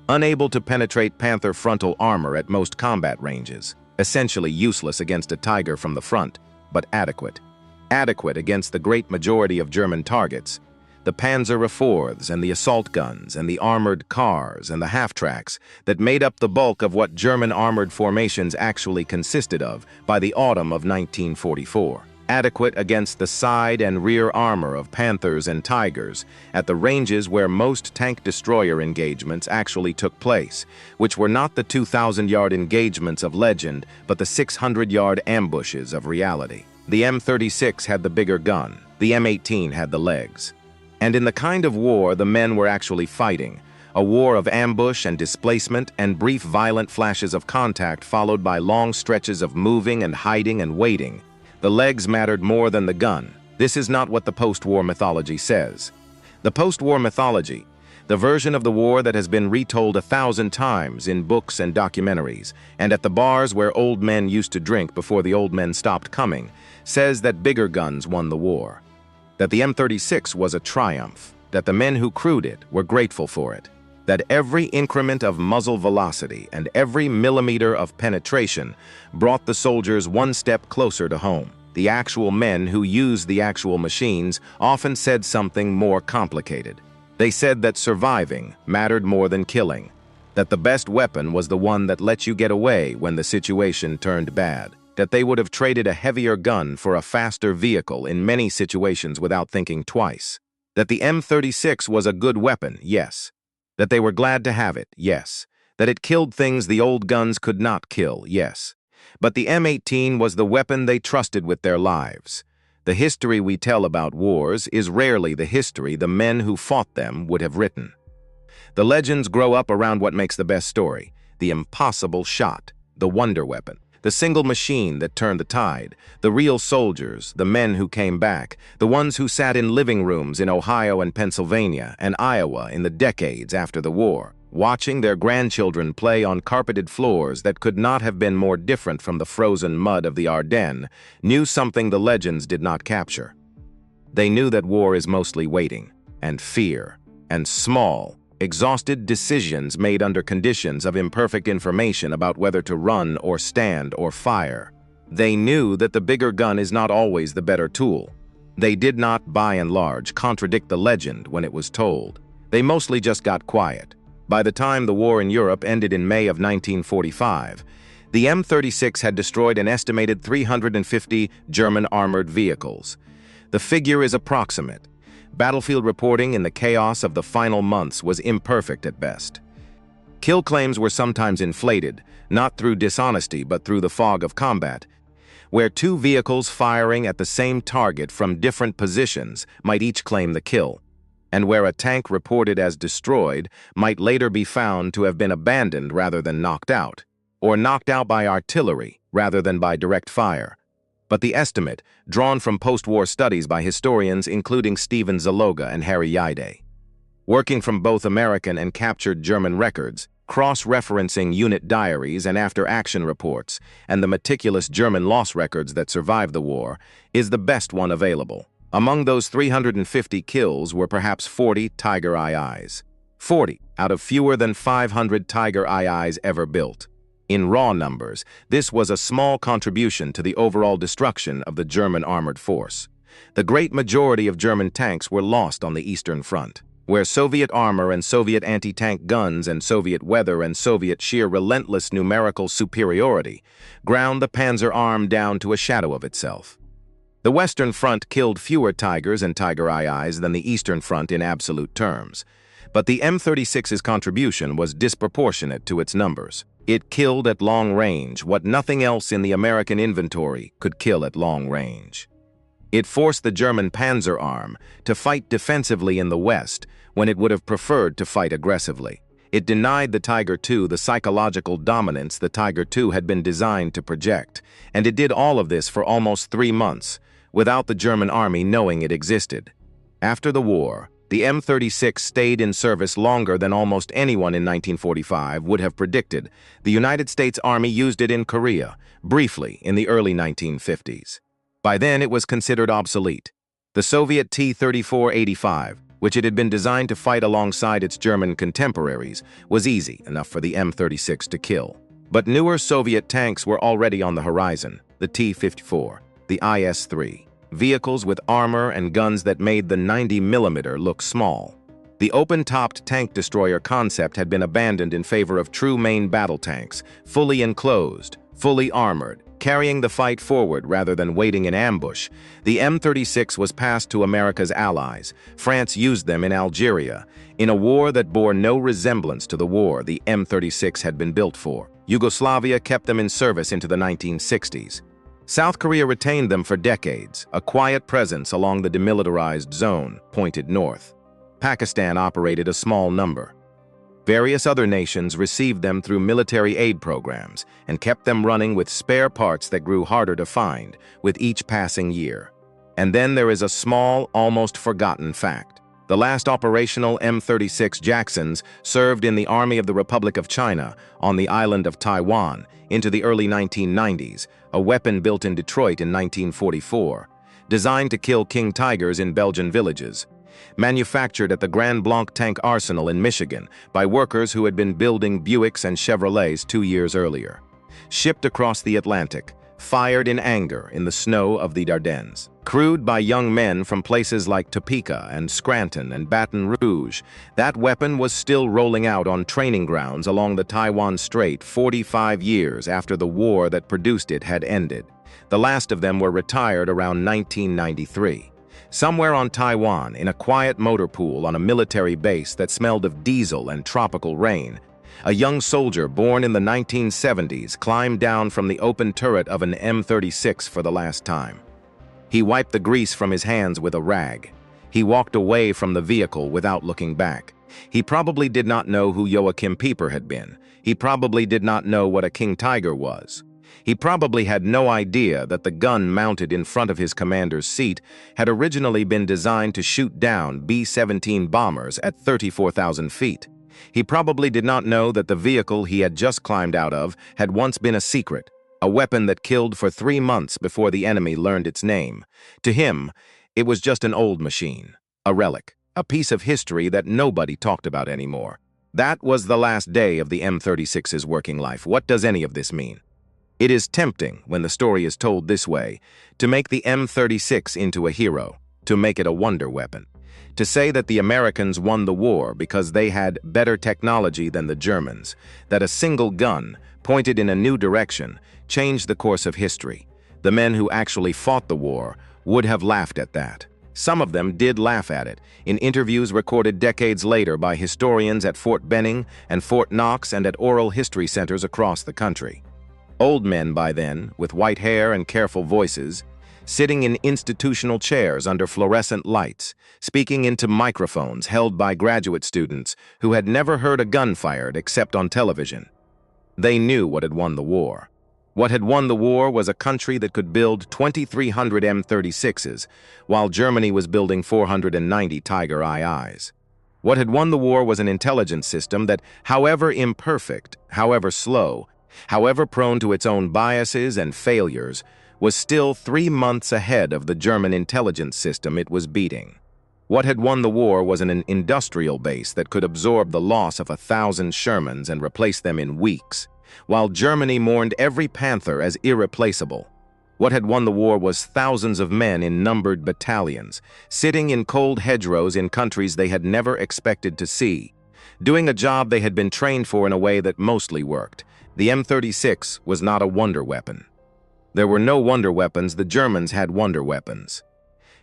Unable to penetrate Panther frontal armor at most combat ranges, essentially useless against a Tiger from the front, but adequate. Adequate against the great majority of German targets, the Panzer IVs and the assault guns and the armored cars and the half-tracks that made up the bulk of what German armored formations actually consisted of by the autumn of 1944. Adequate against the side and rear armor of Panthers and Tigers at the ranges where most tank destroyer engagements actually took place, which were not the 2,000-yard engagements of legend, but the 600-yard ambushes of reality. The M36 had the bigger gun, the M18 had the legs. And in the kind of war the men were actually fighting, a war of ambush and displacement and brief violent flashes of contact followed by long stretches of moving and hiding and waiting, the legs mattered more than the gun. This is not what the post-war mythology says. The post-war mythology, the version of the war that has been retold 1,000 times in books and documentaries, and at the bars where old men used to drink before the old men stopped coming, says that bigger guns won the war, that the M36 was a triumph, that the men who crewed it were grateful for it, that every increment of muzzle velocity and every millimeter of penetration brought the soldiers one step closer to home. The actual men who used the actual machines often said something more complicated. They said that surviving mattered more than killing, that the best weapon was the one that let you get away when the situation turned bad, that they would have traded a heavier gun for a faster vehicle in many situations without thinking twice, that the M36 was a good weapon, yes, that they were glad to have it, yes, that it killed things the old guns could not kill, yes, but the M18 was the weapon they trusted with their lives. The history we tell about wars is rarely the history the men who fought them would have written. The legends grow up around what makes the best story, the impossible shot, the wonder weapon. the single machine that turned the tide, the real soldiers, the men who came back, the ones who sat in living rooms in Ohio and Pennsylvania and Iowa in the decades after the war, watching their grandchildren play on carpeted floors that could not have been more different from the frozen mud of the Ardennes, knew something the legends did not capture. They knew that war is mostly waiting, and fear, and small, exhausted decisions made under conditions of imperfect information about whether to run or stand or fire. They knew that the bigger gun is not always the better tool. They did not, by and large, contradict the legend when it was told. They mostly just got quiet. By the time the war in Europe ended in May of 1945, the M36 had destroyed an estimated 350 German armored vehicles. The figure is approximate. Battlefield reporting in the chaos of the final months was imperfect at best. Kill claims were sometimes inflated, not through dishonesty but through the fog of combat, where two vehicles firing at the same target from different positions might each claim the kill, and where a tank reported as destroyed might later be found to have been abandoned rather than knocked out, or knocked out by artillery rather than by direct fire. But the estimate, drawn from post-war studies by historians including Stephen Zaloga and Harry Yaide, working from both American and captured German records, cross-referencing unit diaries and after-action reports, and the meticulous German loss records that survived the war, is the best one available. Among those 350 kills were perhaps 40 Tiger IIs. 40 out of fewer than 500 Tiger IIs ever built. In raw numbers, this was a small contribution to the overall destruction of the German armored force. The great majority of German tanks were lost on the Eastern Front, where Soviet armor and Soviet anti-tank guns and Soviet weather and Soviet sheer relentless numerical superiority ground the Panzer arm down to a shadow of itself. The Western Front killed fewer Tigers and Tiger IIs than the Eastern Front in absolute terms, but the M36's contribution was disproportionate to its numbers. It killed at long range what nothing else in the American inventory could kill at long range. It forced the German Panzer arm to fight defensively in the West when it would have preferred to fight aggressively. It denied the Tiger II the psychological dominance the Tiger II had been designed to project, and it did all of this for almost 3 months, without the German army knowing it existed. After the war, the M36 stayed in service longer than almost anyone in 1945 would have predicted. The United States Army used it in Korea, briefly in the early 1950s. By then, it was considered obsolete. The Soviet T-34-85, which it had been designed to fight alongside its German contemporaries, was easy enough for the M36 to kill. But newer Soviet tanks were already on the horizon, the T-54, the IS-3. Vehicles with armor and guns that made the 90mm look small. The open-topped tank destroyer concept had been abandoned in favor of true main battle tanks, fully enclosed, fully armored, carrying the fight forward rather than waiting in ambush. The M36 was passed to America's allies. France used them in Algeria, in a war that bore no resemblance to the war the M36 had been built for. Yugoslavia kept them in service into the 1960s. South Korea retained them for decades, a quiet presence along the demilitarized zone, pointed north. Pakistan operated a small number. Various other nations received them through military aid programs and kept them running with spare parts that grew harder to find with each passing year. And then there is a small, almost forgotten fact. The last operational M36 Jacksons served in the Army of the Republic of China on the island of Taiwan into the early 1990s, a weapon built in Detroit in 1944, designed to kill King Tigers in Belgian villages, manufactured at the Grand Blanc Tank Arsenal in Michigan by workers who had been building Buicks and Chevrolets 2 years earlier, shipped across the Atlantic, fired in anger in the snow of the Ardennes. Crewed by young men from places like Topeka and Scranton and Baton Rouge, that weapon was still rolling out on training grounds along the Taiwan Strait 45 years after the war that produced it had ended. The last of them were retired around 1993. Somewhere on Taiwan, in a quiet motor pool on a military base that smelled of diesel and tropical rain, a young soldier born in the 1970s climbed down from the open turret of an M36 for the last time. He wiped the grease from his hands with a rag. He walked away from the vehicle without looking back. He probably did not know who Joachim Pieper had been. He probably did not know what a King Tiger was. He probably had no idea that the gun mounted in front of his commander's seat had originally been designed to shoot down B-17 bombers at 34,000 feet. He probably did not know that the vehicle he had just climbed out of had once been a secret, a weapon that killed for 3 months before the enemy learned its name. To him, it was just an old machine, a relic, a piece of history that nobody talked about anymore. That was the last day of the M36's working life. What does any of this mean? It is tempting, when the story is told this way, to make the M36 into a hero, to make it a wonder weapon, to say that the Americans won the war because they had better technology than the Germans, that a single gun, pointed in a new direction, changed the course of history. The men who actually fought the war would have laughed at that. Some of them did laugh at it, in interviews recorded decades later by historians at Fort Benning and Fort Knox and at oral history centers across the country. Old men by then, with white hair and careful voices, sitting in institutional chairs under fluorescent lights, speaking into microphones held by graduate students who had never heard a gun fired except on television. They knew what had won the war. What had won the war was a country that could build 2,300 M36s, while Germany was building 490 Tiger IIs. What had won the war was an intelligence system that, however imperfect, however slow, however prone to its own biases and failures, was still 3 months ahead of the German intelligence system it was beating. What had won the war was an industrial base that could absorb the loss of 1,000 Shermans and replace them in weeks, while Germany mourned every Panther as irreplaceable. What had won the war was thousands of men in numbered battalions, sitting in cold hedgerows in countries they had never expected to see, doing a job they had been trained for in a way that mostly worked. The M36 was not a wonder weapon. There were no wonder weapons. The Germans had wonder weapons.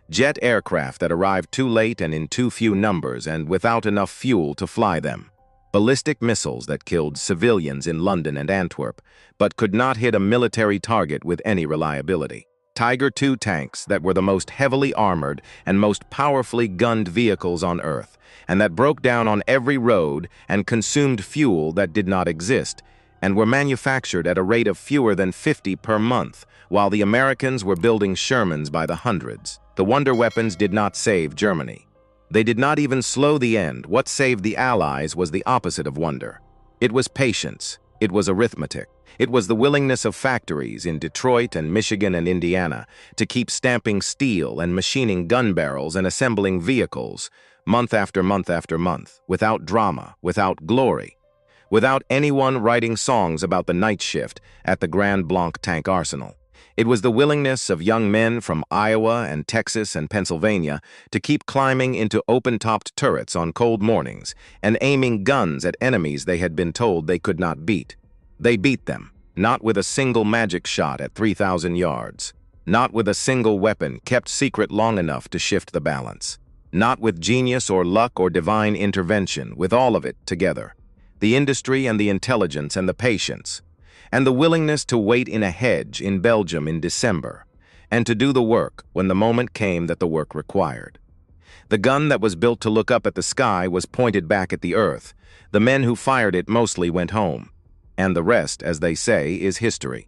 Jet aircraft that arrived too late and in too few numbers and without enough fuel to fly them. Ballistic missiles that killed civilians in London and Antwerp, but could not hit a military target with any reliability. Tiger II tanks that were the most heavily armored and most powerfully gunned vehicles on Earth, and that broke down on every road and consumed fuel that did not exist, and were manufactured at a rate of fewer than 50 per month, while the Americans were building Shermans by the hundreds. The wonder weapons did not save Germany. They did not even slow the end. What saved the Allies was the opposite of wonder. It was patience. It was arithmetic. It was the willingness of factories in Detroit and Michigan and Indiana to keep stamping steel and machining gun barrels and assembling vehicles, month after month after month, without drama, without glory, without anyone writing songs about the night shift at the Grand Blanc tank arsenal. It was the willingness of young men from Iowa and Texas and Pennsylvania to keep climbing into open-topped turrets on cold mornings and aiming guns at enemies they had been told they could not beat. They beat them, not with a single magic shot at 3,000 yards, not with a single weapon kept secret long enough to shift the balance, not with genius or luck or divine intervention, with all of it together. The industry and the intelligence and the patience, and the willingness to wait in a hedge in Belgium in December, and to do the work when the moment came that the work required. The gun that was built to look up at the sky was pointed back at the earth. The men who fired it mostly went home. And the rest, as they say, is history.